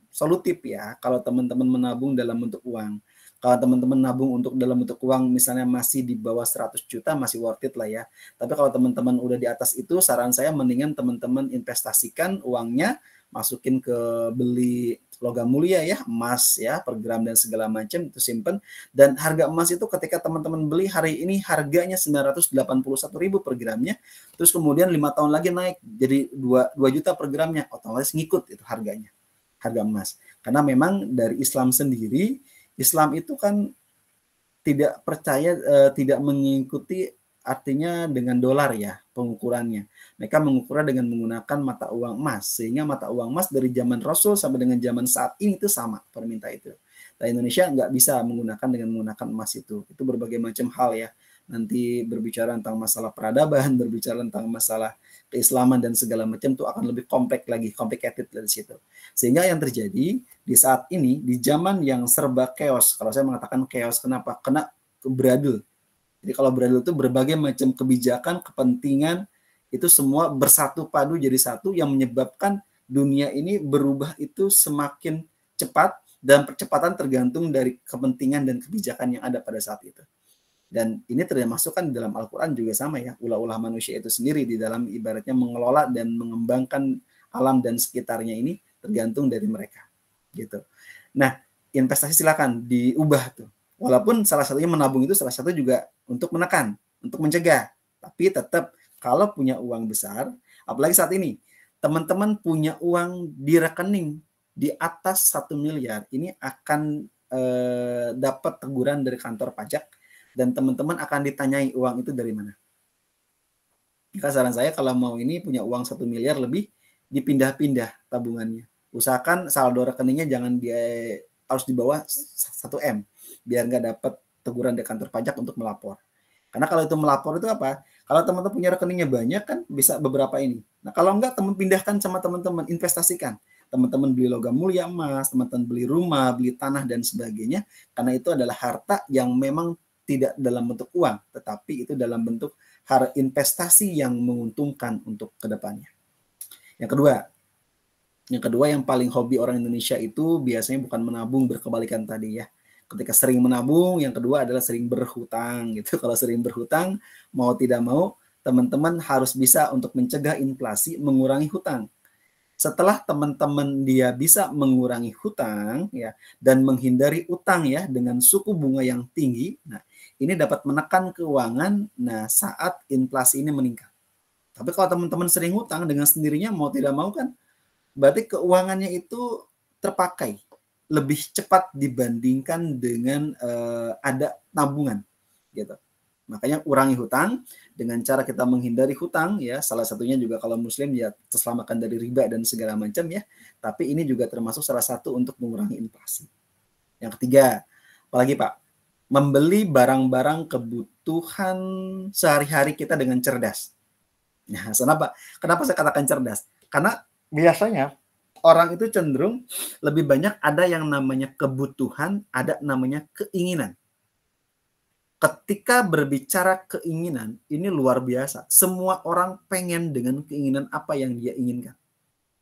solutif ya, kalau teman-teman menabung dalam bentuk uang. Kalau teman-teman nabung dalam bentuk uang misalnya masih di bawah 100 juta masih worth it lah ya. Tapi kalau teman-teman udah di atas itu, saran saya mendingan teman-teman investasikan uangnya, masukin ke beli logam mulia ya, emas ya, per gram dan segala macam, itu simpen. Dan harga emas itu ketika teman-teman beli hari ini harganya 981.000 per gramnya, terus kemudian 5 tahun lagi naik jadi 2 juta per gramnya, otomatis ngikut itu harganya, harga emas. Karena memang dari Islam sendiri, Islam itu kan tidak percaya, tidak mengikuti artinya dengan dolar ya pengukurannya. Mereka mengukurnya dengan menggunakan mata uang emas. Sehingga mata uang emas dari zaman Rasul sampai dengan zaman saat ini itu sama perminta itu. Nah, Indonesia nggak bisa menggunakan emas itu. Itu berbagai macam hal ya. Nanti berbicara tentang masalah peradaban, berbicara tentang masalah keislaman dan segala macam, itu akan lebih kompleks lagi, complicated dari situ. Sehingga yang terjadi di saat ini, di zaman yang serba chaos, kalau saya mengatakan chaos, kenapa? Kena beradul. Jadi kalau beradul itu berbagai macam kebijakan, kepentingan, itu semua bersatu padu jadi satu yang menyebabkan dunia ini berubah itu semakin cepat, dan percepatan tergantung dari kepentingan dan kebijakan yang ada pada saat itu. Dan ini termasuk kan di dalam Al-Quran juga sama ya, ulah-ulah manusia itu sendiri di dalam ibaratnya mengelola dan mengembangkan alam dan sekitarnya ini tergantung dari mereka gitu. Nah, investasi silakan diubah tuh. Walaupun salah satunya menabung itu salah satu juga untuk menekan, untuk mencegah. Tapi tetap kalau punya uang besar, apalagi saat ini, teman-teman punya uang di rekening di atas 1 miliar, ini akan dapat teguran dari kantor pajak dan teman-teman akan ditanyai uang itu dari mana. Maka saran saya kalau mau ini punya uang 1 miliar lebih, dipindah-pindah tabungannya. Usahakan saldo rekeningnya jangan harus di bawah 1 M, biar nggak dapat teguran dari kantor pajak untuk melapor. Karena kalau itu melapor itu apa? Kalau teman-teman punya rekeningnya banyak kan bisa beberapa ini. Nah kalau enggak, teman pindahkan sama teman-teman, investasikan. Teman-teman beli logam mulia emas, teman-teman beli rumah, beli tanah dan sebagainya. Karena itu adalah harta yang memang tidak dalam bentuk uang, tetapi itu dalam bentuk investasi yang menguntungkan untuk kedepannya. Yang kedua yang paling hobi orang Indonesia itu biasanya bukan menabung, berkebalikan tadi ya. Ketika sering menabung, yang kedua adalah sering berhutang gitu. Kalau sering berhutang, mau tidak mau teman-teman harus bisa untuk mencegah inflasi, mengurangi hutang. Setelah teman-teman dia bisa mengurangi hutang ya dan menghindari utang ya dengan suku bunga yang tinggi, nah ini dapat menekan keuangan saat inflasi ini meningkat. Tapi kalau teman-teman sering hutang dengan sendirinya mau tidak mau kan berarti keuangannya itu terpakai lebih cepat dibandingkan dengan ada tabungan gitu. Makanya kurangi hutang dengan cara kita menghindari hutang ya. Salah satunya juga kalau muslim ya terselamatkan dari riba dan segala macam ya. Tapi ini juga termasuk salah satu untuk mengurangi inflasi. Yang ketiga, apalagi Pak? Membeli barang-barang kebutuhan sehari-hari kita dengan cerdas. Nah, kenapa saya katakan cerdas? Karena biasanya orang itu cenderung lebih banyak ada yang namanya kebutuhan, ada namanya keinginan. Ketika berbicara keinginan, ini luar biasa. Semua orang pengen dengan keinginan apa yang dia inginkan.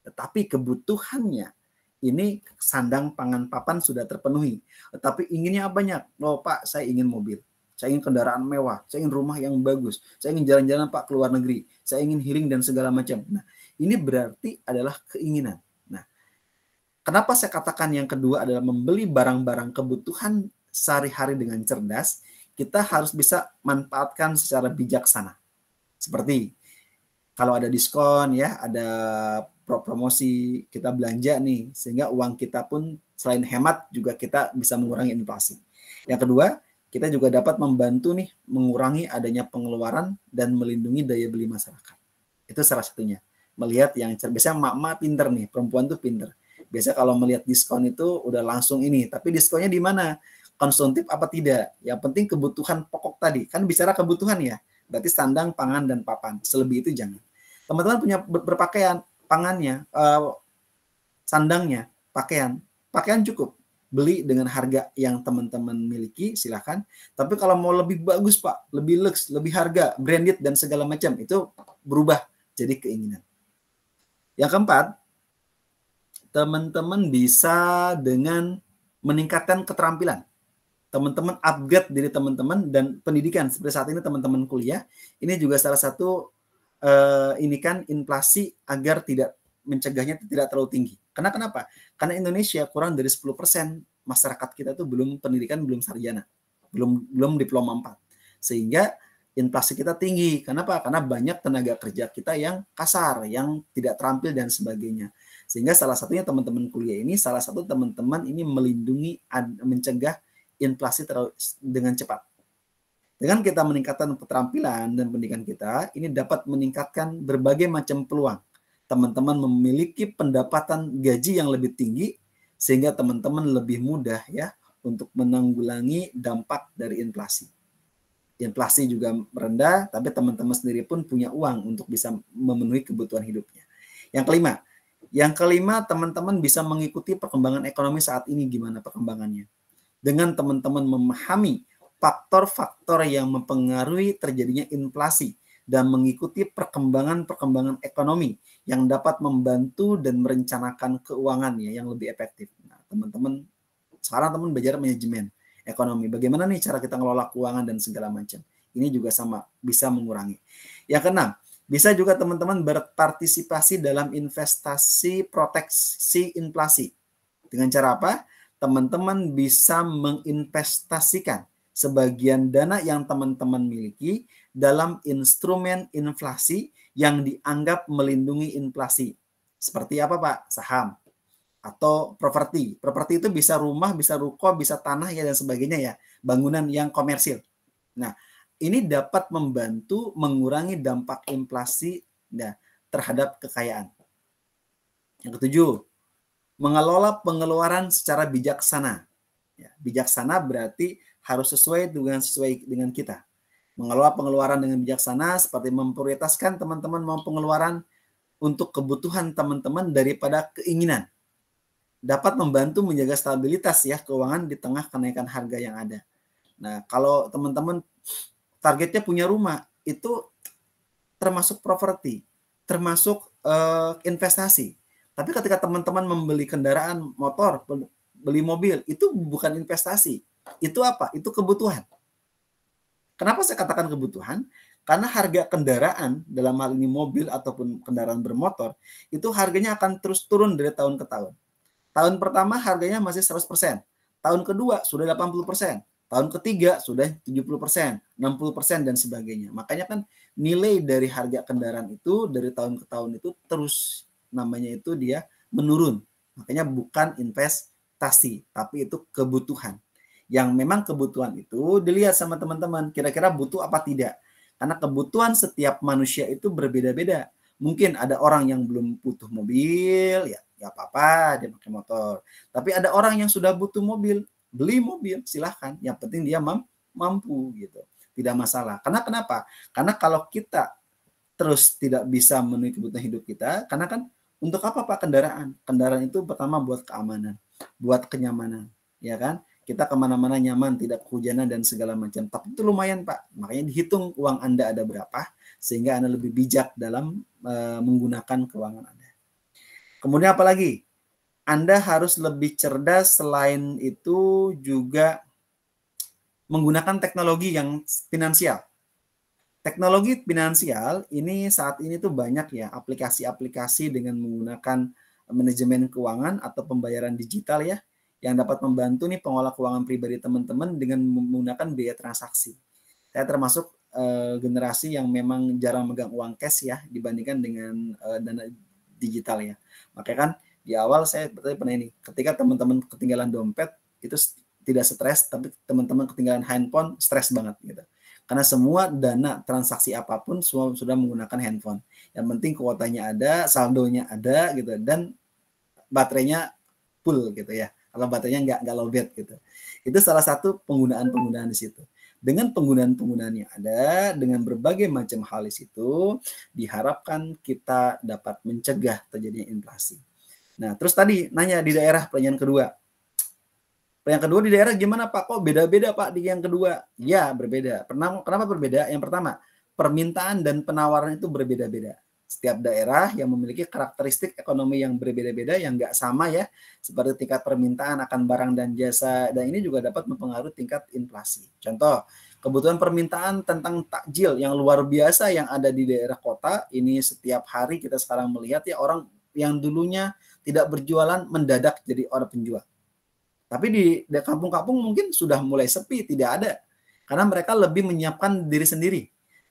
Tetapi kebutuhannya, ini sandang, pangan, papan sudah terpenuhi. Tetapi inginnya banyak. Oh Pak, saya ingin mobil. Saya ingin kendaraan mewah. Saya ingin rumah yang bagus. Saya ingin jalan-jalan Pak ke luar negeri. Saya ingin healing dan segala macam. Nah, ini berarti adalah keinginan. Nah, kenapa saya katakan yang kedua adalah membeli barang-barang kebutuhan sehari-hari dengan cerdas? Kita harus bisa manfaatkan secara bijaksana. Seperti kalau ada diskon ya, ada promosi, kita belanja nih, sehingga uang kita pun selain hemat juga kita bisa mengurangi inflasi. Yang kedua, kita juga dapat membantu nih mengurangi adanya pengeluaran dan melindungi daya beli masyarakat. Itu salah satunya. Melihat yang biasanya emak-emak pinter nih, perempuan tuh pinter. Biasanya kalau melihat diskon itu udah langsung ini, tapi diskonnya di mana? Konsumtif apa tidak? Yang penting kebutuhan pokok tadi. Kan bicara kebutuhan ya. Berarti sandang, pangan, dan papan. Selebih itu jangan. Teman-teman punya berpakaian, pangannya, sandangnya, pakaian cukup. Beli dengan harga yang teman-teman miliki, silakan. Tapi kalau mau lebih bagus Pak, lebih lux, lebih harga, branded, dan segala macam, itu berubah jadi keinginan. Yang keempat, teman-teman bisa dengan meningkatkan keterampilan. Teman-teman upgrade diri teman-teman dan pendidikan. Seperti saat ini teman-teman kuliah, ini juga salah satu ini kan inflasi agar tidak mencegahnya tidak terlalu tinggi. Karena kenapa? Karena Indonesia kurang dari 10% masyarakat kita itu belum pendidikan, belum sarjana, belum diploma 4. Sehingga inflasi kita tinggi. Kenapa? Karena banyak tenaga kerja kita yang kasar, yang tidak terampil dan sebagainya. Sehingga salah satunya teman-teman kuliah ini, salah satu teman-teman ini melindungi, mencegah inflasi dengan cepat. Dengan kita meningkatkan keterampilan dan pendidikan kita, ini dapat meningkatkan berbagai macam peluang. Teman-teman memiliki pendapatan gaji yang lebih tinggi, sehingga teman-teman lebih mudah ya untuk menanggulangi dampak dari inflasi. Inflasi juga merendah, tapi teman-teman sendiri pun punya uang untuk bisa memenuhi kebutuhan hidupnya. Yang kelima, teman-teman bisa mengikuti perkembangan ekonomi saat ini gimana perkembangannya. Dengan teman-teman memahami faktor-faktor yang mempengaruhi terjadinya inflasi dan mengikuti perkembangan ekonomi yang dapat membantu dan merencanakan keuangannya yang lebih efektif. Nah, teman-teman, sekarang teman belajar manajemen. ekonomi. Bagaimana nih cara kita ngelola keuangan dan segala macam. Ini juga sama bisa mengurangi. Yang keenam, bisa juga teman-teman berpartisipasi dalam investasi proteksi inflasi. Dengan cara apa? Teman-teman bisa menginvestasikan sebagian dana yang teman-teman miliki dalam instrumen inflasi yang dianggap melindungi inflasi. Seperti apa, Pak? Saham atau properti. Properti itu bisa rumah, bisa ruko, bisa tanah ya dan sebagainya ya. Bangunan yang komersil. Nah, ini dapat membantu mengurangi dampak inflasi terhadap kekayaan. Yang ketujuh, mengelola pengeluaran secara bijaksana. Ya, bijaksana berarti harus sesuai dengan kita. Mengelola pengeluaran dengan bijaksana seperti memprioritaskan teman-teman mau pengeluaran untuk kebutuhan teman-teman daripada keinginan. Dapat membantu menjaga stabilitas ya keuangan di tengah kenaikan harga yang ada. Nah, kalau teman-teman targetnya punya rumah, itu termasuk properti, termasuk investasi. Tapi ketika teman-teman membeli kendaraan motor, beli mobil, itu bukan investasi. Itu apa? Itu kebutuhan. Kenapa saya katakan kebutuhan? Karena harga kendaraan, dalam hal ini mobil ataupun kendaraan bermotor, itu harganya akan terus turun dari tahun ke tahun. Tahun pertama harganya masih 100%. Tahun kedua sudah 80%. Tahun ketiga sudah 70%, 60% dan sebagainya. Makanya kan nilai dari harga kendaraan itu dari tahun ke tahun itu terus namanya itu dia menurun. Makanya bukan investasi, tapi itu kebutuhan. Yang memang kebutuhan itu dilihat sama teman-teman, kira-kira butuh apa tidak. Karena kebutuhan setiap manusia itu berbeda-beda. Mungkin ada orang yang belum butuh mobil, ya nggak apa-apa dia pakai motor. Tapi ada orang yang sudah butuh mobil, beli mobil silahkan. Yang penting dia mampu gitu, tidak masalah. Karena kenapa? Karena kalau kita terus tidak bisa memenuhi kebutuhan hidup kita, karena kan untuk apa Pak kendaraan? Kendaraan itu pertama buat keamanan, buat kenyamanan, ya kan? Kita kemana-mana nyaman, tidak kehujanan dan segala macam. Tapi itu lumayan Pak. Makanya dihitung uang Anda ada berapa, sehingga Anda lebih bijak dalam menggunakan keuangan Anda. Kemudian apa lagi? Anda harus lebih cerdas, selain itu juga menggunakan teknologi yang finansial. Teknologi finansial ini saat ini tuh banyak ya aplikasi-aplikasi dengan menggunakan manajemen keuangan atau pembayaran digital ya yang dapat membantu nih pengolah keuangan pribadi teman-teman dengan menggunakan biaya transaksi. Saya termasuk generasi yang memang jarang megang uang cash ya dibandingkan dengan dana digital ya. Makanya kan di awal saya pernah ini, ketika teman-teman ketinggalan dompet itu tidak stres, tapi teman-teman ketinggalan handphone stres banget gitu. Karena semua dana transaksi apapun semua sudah menggunakan handphone. Yang penting kuotanya ada, saldonya ada gitu dan baterainya full gitu ya. Kalau baterainya nggak lowbat gitu. Itu salah satu penggunaan di situ. Dengan penggunaan yang ada, dengan berbagai macam hal di situ, diharapkan kita dapat mencegah terjadinya inflasi. Nah, terus tadi nanya di daerah pertanyaan kedua. Yang kedua di daerah gimana Pak? Kok beda-beda Pak di yang kedua? Ya, berbeda. Kenapa berbeda? Yang pertama, permintaan dan penawaran itu berbeda-beda. Setiap daerah yang memiliki karakteristik ekonomi yang berbeda-beda, yang nggak sama ya, seperti tingkat permintaan akan barang dan jasa, dan ini juga dapat mempengaruhi tingkat inflasi. Contoh, kebutuhan permintaan tentang takjil yang luar biasa yang ada di daerah kota, ini setiap hari kita sekarang melihat ya orang yang dulunya tidak berjualan mendadak jadi orang penjual. Tapi di kampung-kampung mungkin sudah mulai sepi, tidak ada. Karena mereka lebih menyiapkan diri sendiri.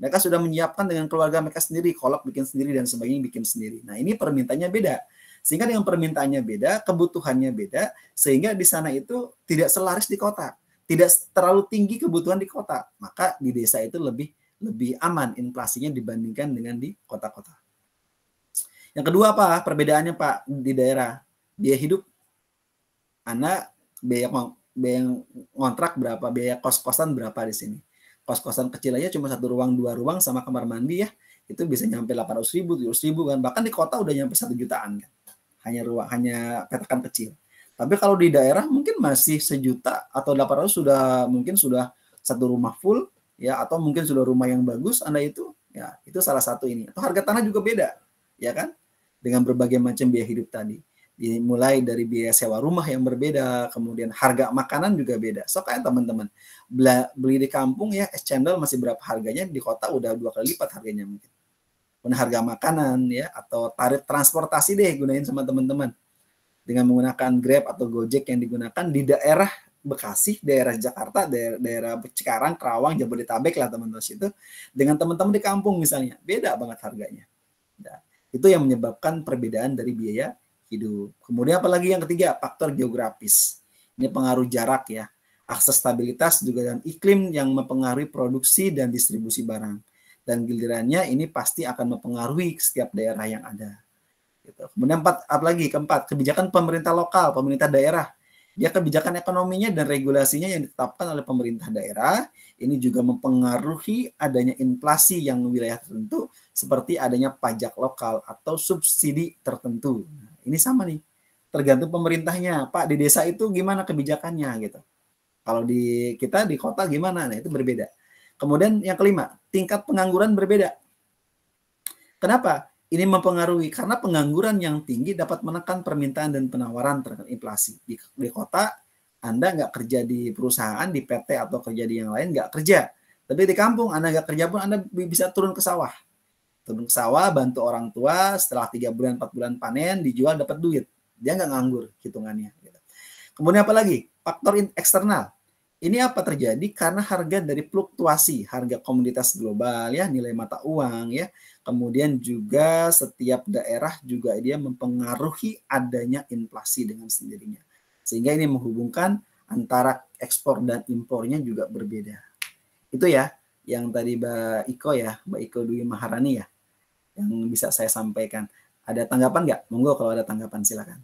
Mereka sudah menyiapkan dengan keluarga mereka sendiri, kolak bikin sendiri dan sebagainya bikin sendiri. Nah ini permintaannya beda. Sehingga dengan permintaannya beda, kebutuhannya beda, sehingga di sana itu tidak selaris di kota. Tidak terlalu tinggi kebutuhan di kota. Maka di desa itu lebih aman inflasinya dibandingkan dengan di kota-kota. Yang kedua apa? Perbedaannya Pak di daerah. Biaya hidup. Anda biaya ngontrak berapa, biaya kos-kosan berapa di sini. Kos-kosan kecil aja cuma 1 ruang, 2 ruang sama kamar mandi ya. Itu bisa nyampe 800.000, 700.000 kan. Bahkan di kota udah nyampe 1 jutaan kan. Hanya petakan kecil. Tapi kalau di daerah mungkin masih 1 juta atau 800 sudah 1 rumah full ya, atau mungkin sudah rumah yang bagus Anda itu ya, itu salah satu ini. Atau harga tanah juga beda ya kan. Dengan berbagai macam biaya hidup tadi. Mulai dari biaya sewa rumah yang berbeda, kemudian harga makanan juga beda. So kayak teman-teman beli di kampung ya es cendol masih berapa harganya, di kota udah 2 kali lipat harganya mungkin. Kemudian harga makanan ya, atau tarif transportasi deh gunain sama teman-teman. Dengan menggunakan Grab atau Gojek yang digunakan di daerah Bekasi, daerah Jakarta, daerah Cikarang, Kerawang, Jabodetabek lah teman-teman itu, dengan teman-teman di kampung misalnya, beda banget harganya. Nah, itu yang menyebabkan perbedaan dari biaya hidup. Kemudian apalagi yang ketiga, faktor geografis. Ini pengaruh jarak ya, akses stabilitas juga dan iklim yang mempengaruhi produksi dan distribusi barang. Dan gilirannya ini pasti akan mempengaruhi setiap daerah yang ada. Gitu. Kemudian keempat, kebijakan pemerintah lokal, pemerintah daerah. Dia kebijakan ekonominya dan regulasinya yang ditetapkan oleh pemerintah daerah, ini juga mempengaruhi adanya inflasi yang wilayah tertentu, seperti adanya pajak lokal atau subsidi tertentu. Nah, ini sama nih, tergantung pemerintahnya. Pak, di desa itu gimana kebijakannya gitu. Kalau di kita di kota gimana? Nah, itu berbeda. Kemudian yang kelima, tingkat pengangguran berbeda. Kenapa? Ini mempengaruhi karena pengangguran yang tinggi dapat menekan permintaan dan penawaran terhadap inflasi. Di kota, Anda nggak kerja di perusahaan, di PT atau kerja di yang lain, nggak kerja. Tapi di kampung, Anda nggak kerja pun, Anda bisa turun ke sawah. Turun ke sawah, bantu orang tua, setelah 3 bulan, 4 bulan panen, dijual dapat duit. Dia nggak nganggur hitungannya. Kemudian apa lagi? Faktor eksternal. Ini apa terjadi? Karena harga dari fluktuasi, harga komoditas global ya, nilai mata uang ya. Kemudian juga setiap daerah juga dia mempengaruhi adanya inflasi dengan sendirinya. Sehingga ini menghubungkan antara ekspor dan impornya juga berbeda. Itu ya yang tadi Mbak Iko Dwi Maharani ya, yang bisa saya sampaikan. Ada tanggapan nggak? Monggo kalau ada tanggapan silakan.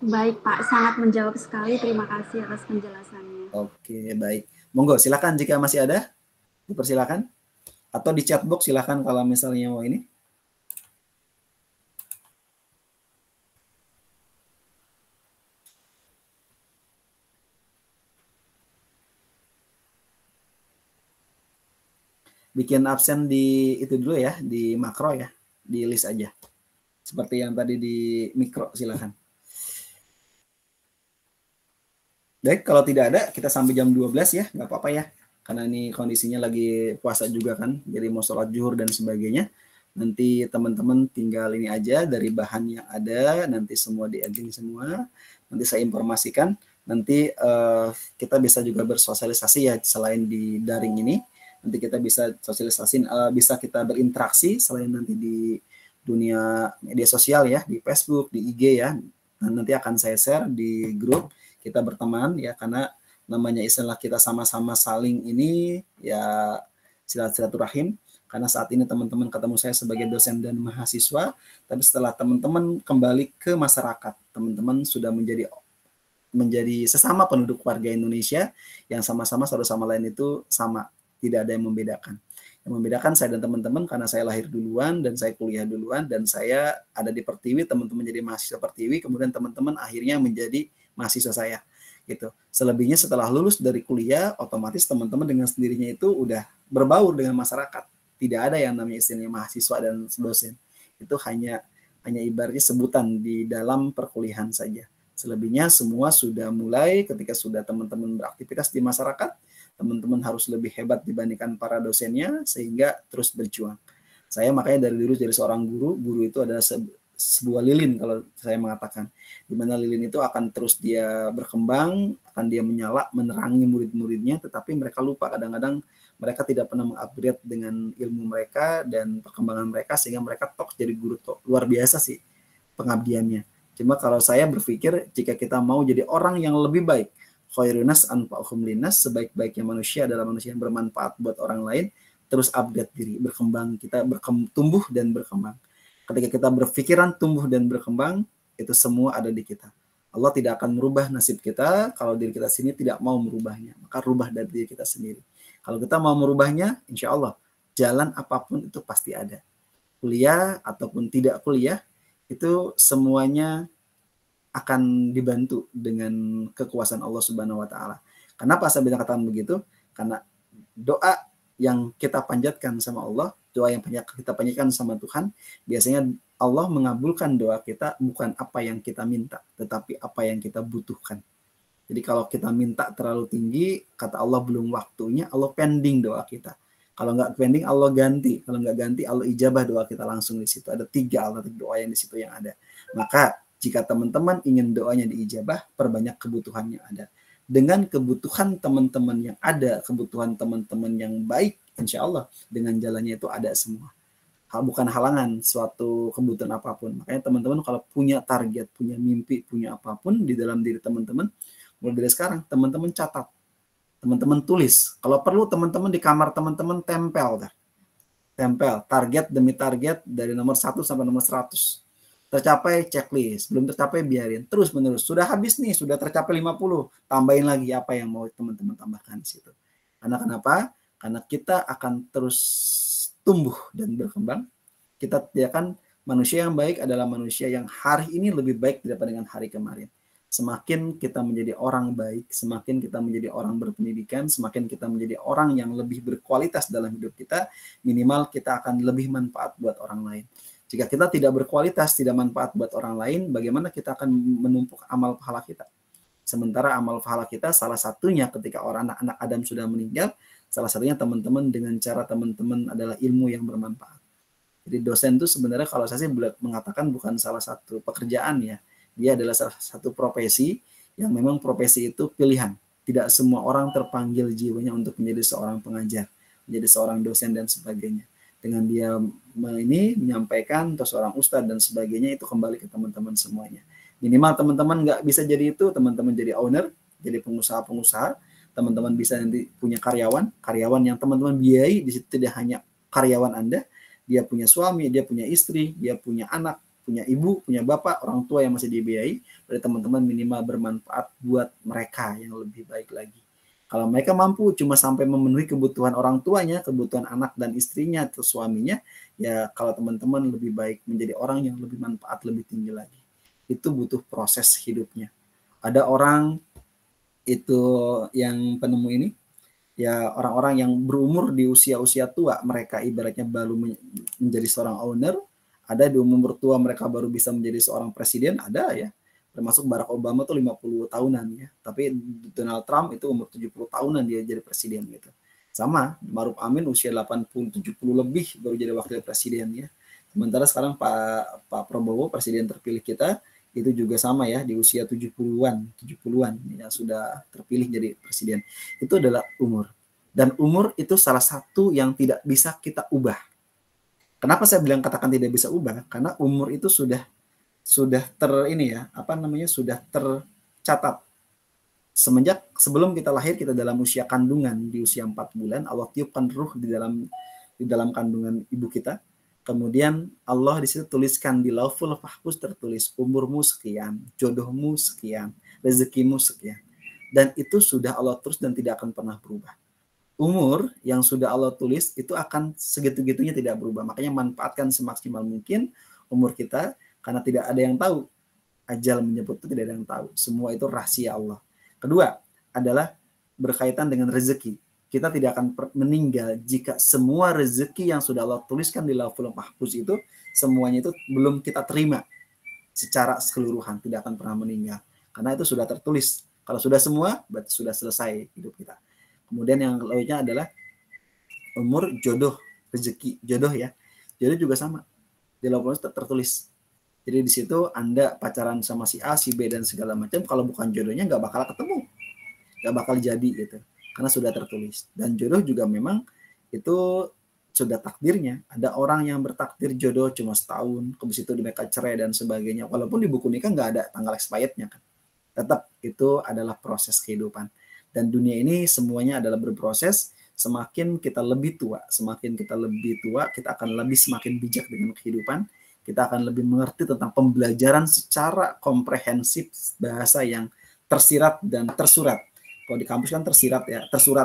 Baik Pak, sangat menjawab sekali. Terima kasih atas penjelasannya. Oke, baik. Monggo, silakan jika masih ada, dipersilakan. Atau di chat box silakan kalau misalnya mau ini. Bikin absen di itu dulu ya, di makro ya, di list aja. Seperti yang tadi di mikro, silakan. Baik, kalau tidak ada, kita sampai jam 12 ya, nggak apa-apa ya. Karena ini kondisinya lagi puasa juga kan, jadi mau sholat zuhur dan sebagainya. Nanti teman-teman tinggal ini aja, dari bahan yang ada, nanti semua di-editing semua. Nanti saya informasikan, nanti kita bisa juga bersosialisasi ya, selain di daring ini. Nanti kita bisa sosialisasi, bisa kita berinteraksi, selain nanti di dunia media sosial ya, di Facebook, di IG ya. Nanti akan saya share di grup, kita berteman ya, karena namanya istilah kita sama-sama saling ini ya, silaturahim. Karena saat ini teman-teman ketemu saya sebagai dosen dan mahasiswa, tapi setelah teman-teman kembali ke masyarakat, teman-teman sudah menjadi sesama penduduk warga Indonesia yang sama-sama satu sama lain itu sama, tidak ada yang membedakan. Yang membedakan saya dan teman-teman karena saya lahir duluan dan saya kuliah duluan dan saya ada di Pertiwi, teman-teman jadi mahasiswa Pertiwi, kemudian teman-teman akhirnya menjadi mahasiswa saya gitu. Selebihnya setelah lulus dari kuliah, otomatis teman-teman dengan sendirinya itu udah berbaur dengan masyarakat. Tidak ada yang namanya istilahnya mahasiswa dan dosen. Itu hanya ibaratnya sebutan di dalam perkuliahan saja. Selebihnya semua sudah mulai ketika sudah teman-teman beraktivitas di masyarakat, teman-teman harus lebih hebat dibandingkan para dosennya sehingga terus berjuang. Saya makanya dari dulu jadi seorang guru itu adalah sebuah lilin kalau saya mengatakan, di mana lilin itu akan terus dia berkembang, akan dia menyala, menerangi murid-muridnya, tetapi mereka lupa kadang-kadang mereka tidak pernah mengupgrade dengan ilmu mereka dan perkembangan mereka sehingga mereka jadi guru luar biasa sih pengabdiannya. Cuma kalau saya berpikir jika kita mau jadi orang yang lebih baik, khairunas anfa'uhum linnas, sebaik-baiknya manusia adalah manusia yang bermanfaat buat orang lain, terus update diri, berkembang, kita tumbuh dan berkembang. Ketika kita berpikiran tumbuh dan berkembang, itu semua ada di kita. Allah tidak akan merubah nasib kita kalau diri kita sendiri tidak mau merubahnya. Maka rubah dari diri kita sendiri. Kalau kita mau merubahnya, insya Allah, jalan apapun itu pasti ada. Kuliah ataupun tidak kuliah, itu semuanya akan dibantu dengan kekuasaan Allah Subhanahu wa Ta'ala. Kenapa saya bilang katakan begitu? Karena doa yang kita panjatkan sama Allah, doa yang kita panjatkan sama Tuhan, biasanya Allah mengabulkan doa kita bukan apa yang kita minta, tetapi apa yang kita butuhkan. Jadi kalau kita minta terlalu tinggi, kata Allah belum waktunya, Allah pending doa kita. Kalau nggak pending, Allah ganti. Kalau nggak ganti, Allah ijabah doa kita langsung di situ. Ada 3 alternatif doa yang di situ yang ada. Maka jika teman-teman ingin doanya diijabah, perbanyak kebutuhannya ada. Dengan kebutuhan teman-teman yang ada, kebutuhan teman-teman yang baik, insya Allah dengan jalannya itu ada semua. Bukan halangan suatu kebutuhan apapun. Makanya teman-teman kalau punya target, punya mimpi, punya apapun di dalam diri teman-teman, mulai dari sekarang teman-teman catat, teman-teman tulis. Kalau perlu teman-teman di kamar teman-teman tempel, target demi target dari nomor 1 sampai nomor 100. Tercapai checklist, belum tercapai biarin. Terus menerus, sudah habis nih, sudah tercapai 50, tambahin lagi apa yang mau teman-teman tambahkan di situ. Karena kenapa? Karena kita akan terus tumbuh dan berkembang. Kita tidak akan, manusia yang baik adalah manusia yang hari ini lebih baik daripada dengan hari kemarin. Semakin kita menjadi orang baik, semakin kita menjadi orang berpendidikan, semakin kita menjadi orang yang lebih berkualitas dalam hidup kita, minimal kita akan lebih manfaat buat orang lain. Jika kita tidak berkualitas, tidak manfaat buat orang lain, bagaimana kita akan menumpuk amal pahala kita? Sementara amal pahala kita salah satunya ketika anak-anak Adam sudah meninggal, salah satunya teman-teman dengan cara teman-teman adalah ilmu yang bermanfaat. Jadi dosen itu sebenarnya kalau saya sih mengatakan bukan salah satu pekerjaan ya. Dia adalah salah satu profesi yang memang profesi itu pilihan. Tidak semua orang terpanggil jiwanya untuk menjadi seorang pengajar, menjadi seorang dosen dan sebagainya. Dengan dia menyampaikan atau seorang ustadz dan sebagainya itu kembali ke teman-teman semuanya. Minimal teman-teman nggak bisa jadi itu, teman-teman jadi owner, jadi pengusaha-pengusaha. Teman-teman bisa nanti punya karyawan yang teman-teman biayai, di situ tidak hanya karyawan Anda, dia punya suami, dia punya istri, dia punya anak, punya ibu, punya bapak, orang tua yang masih dibiayai. Berarti teman-teman minimal bermanfaat buat mereka yang lebih baik lagi. Kalau mereka mampu cuma sampai memenuhi kebutuhan orang tuanya, kebutuhan anak dan istrinya atau suaminya, ya kalau teman-teman lebih baik menjadi orang yang lebih manfaat, lebih tinggi lagi. Itu butuh proses hidupnya. Ada orang itu yang penemu ini, ya orang-orang yang berumur di usia-usia tua, mereka ibaratnya baru menjadi seorang owner, ada di umur tua mereka baru bisa menjadi seorang presiden, ada ya. Termasuk Barack Obama tuh 50 tahunan ya. Tapi Donald Trump itu umur 70 tahunan dia jadi presiden gitu. Sama, Maruf Amin usia 80-70 lebih baru jadi wakil presiden ya. Sementara sekarang Pak Prabowo presiden terpilih kita itu juga sama ya, di usia 70-an ya sudah terpilih jadi presiden. Itu adalah umur. Dan umur itu salah satu yang tidak bisa kita ubah. Kenapa saya bilang katakan tidak bisa ubah? Karena umur itu sudah sudah tercatat. Sebelum kita lahir, kita dalam usia kandungan di usia 4 bulan, Allah tiupkan ruh di dalam kandungan ibu kita. Kemudian Allah di situ tuliskan di Lauhul Mahfuz tertulis umurmu sekian, jodohmu sekian, rezekimu sekian. Dan itu sudah Allah tulis dan tidak akan pernah berubah. Umur yang sudah Allah tulis itu akan segitu-gitunya tidak berubah. Makanya manfaatkan semaksimal mungkin umur kita karena tidak ada yang tahu. Ajal menyebut itu tidak ada yang tahu. Semua itu rahasia Allah. Kedua adalah berkaitan dengan rezeki. Kita tidak akan meninggal jika semua rezeki yang sudah Allah tuliskan di Lauhul Mahfuz itu semuanya itu belum kita terima secara keseluruhan, tidak akan pernah meninggal. Karena itu sudah tertulis. Kalau sudah semua, berarti sudah selesai hidup kita. Kemudian yang lainnya adalah umur, jodoh, rezeki, jodoh ya. Jodoh juga sama. Di Lauhul Mahfuz tertulis. Jadi di situ Anda pacaran sama si A, si B dan segala macam, kalau bukan jodohnya nggak bakal ketemu, nggak bakal jadi gitu. Karena sudah tertulis. Dan jodoh juga memang itu sudah takdirnya. Ada orang yang bertakdir jodoh cuma setahun, habis itu mereka cerai dan sebagainya. Walaupun di buku nikah nggak ada tanggal expirednya kan. Tetap itu adalah proses kehidupan. Dan dunia ini semuanya adalah berproses. Semakin kita lebih tua, kita akan lebih semakin bijak dengan kehidupan. Kita akan lebih mengerti tentang pembelajaran secara komprehensif, bahasa yang tersirat dan tersurat. Kalau di kampus kan tersurat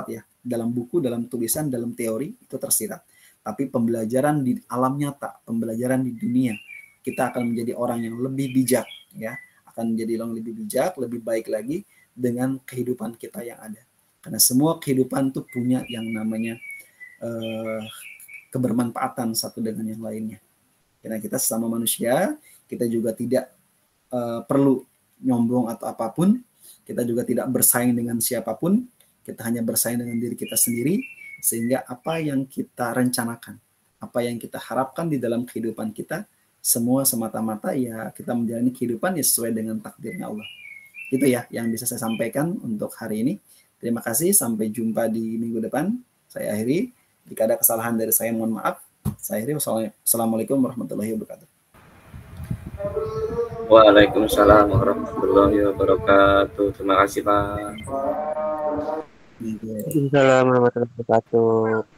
ya, dalam buku, dalam tulisan, dalam teori itu tersirat. Tapi pembelajaran di alam nyata, pembelajaran di dunia, kita akan menjadi orang yang lebih bijak ya, akan menjadi orang lebih bijak, lebih baik lagi dengan kehidupan kita yang ada. Karena semua kehidupan itu punya yang namanya kebermanfaatan satu dengan yang lainnya. Karena kita sesama manusia, kita juga tidak perlu nyombong atau apapun, kita juga tidak bersaing dengan siapapun, kita hanya bersaing dengan diri kita sendiri, sehingga apa yang kita rencanakan, apa yang kita harapkan di dalam kehidupan kita, semua semata-mata ya kita menjalani kehidupan ya sesuai dengan takdirnya Allah. Itu ya yang bisa saya sampaikan untuk hari ini. Terima kasih, sampai jumpa di minggu depan. Saya akhiri. Jika ada kesalahan dari saya, mohon maaf. Saya akhiri. Wassalamualaikum warahmatullahi wabarakatuh. Waalaikumsalam warahmatullahi wabarakatuh. Terima kasih Pak. Waalaikumsalam warahmatullahi wabarakatuh.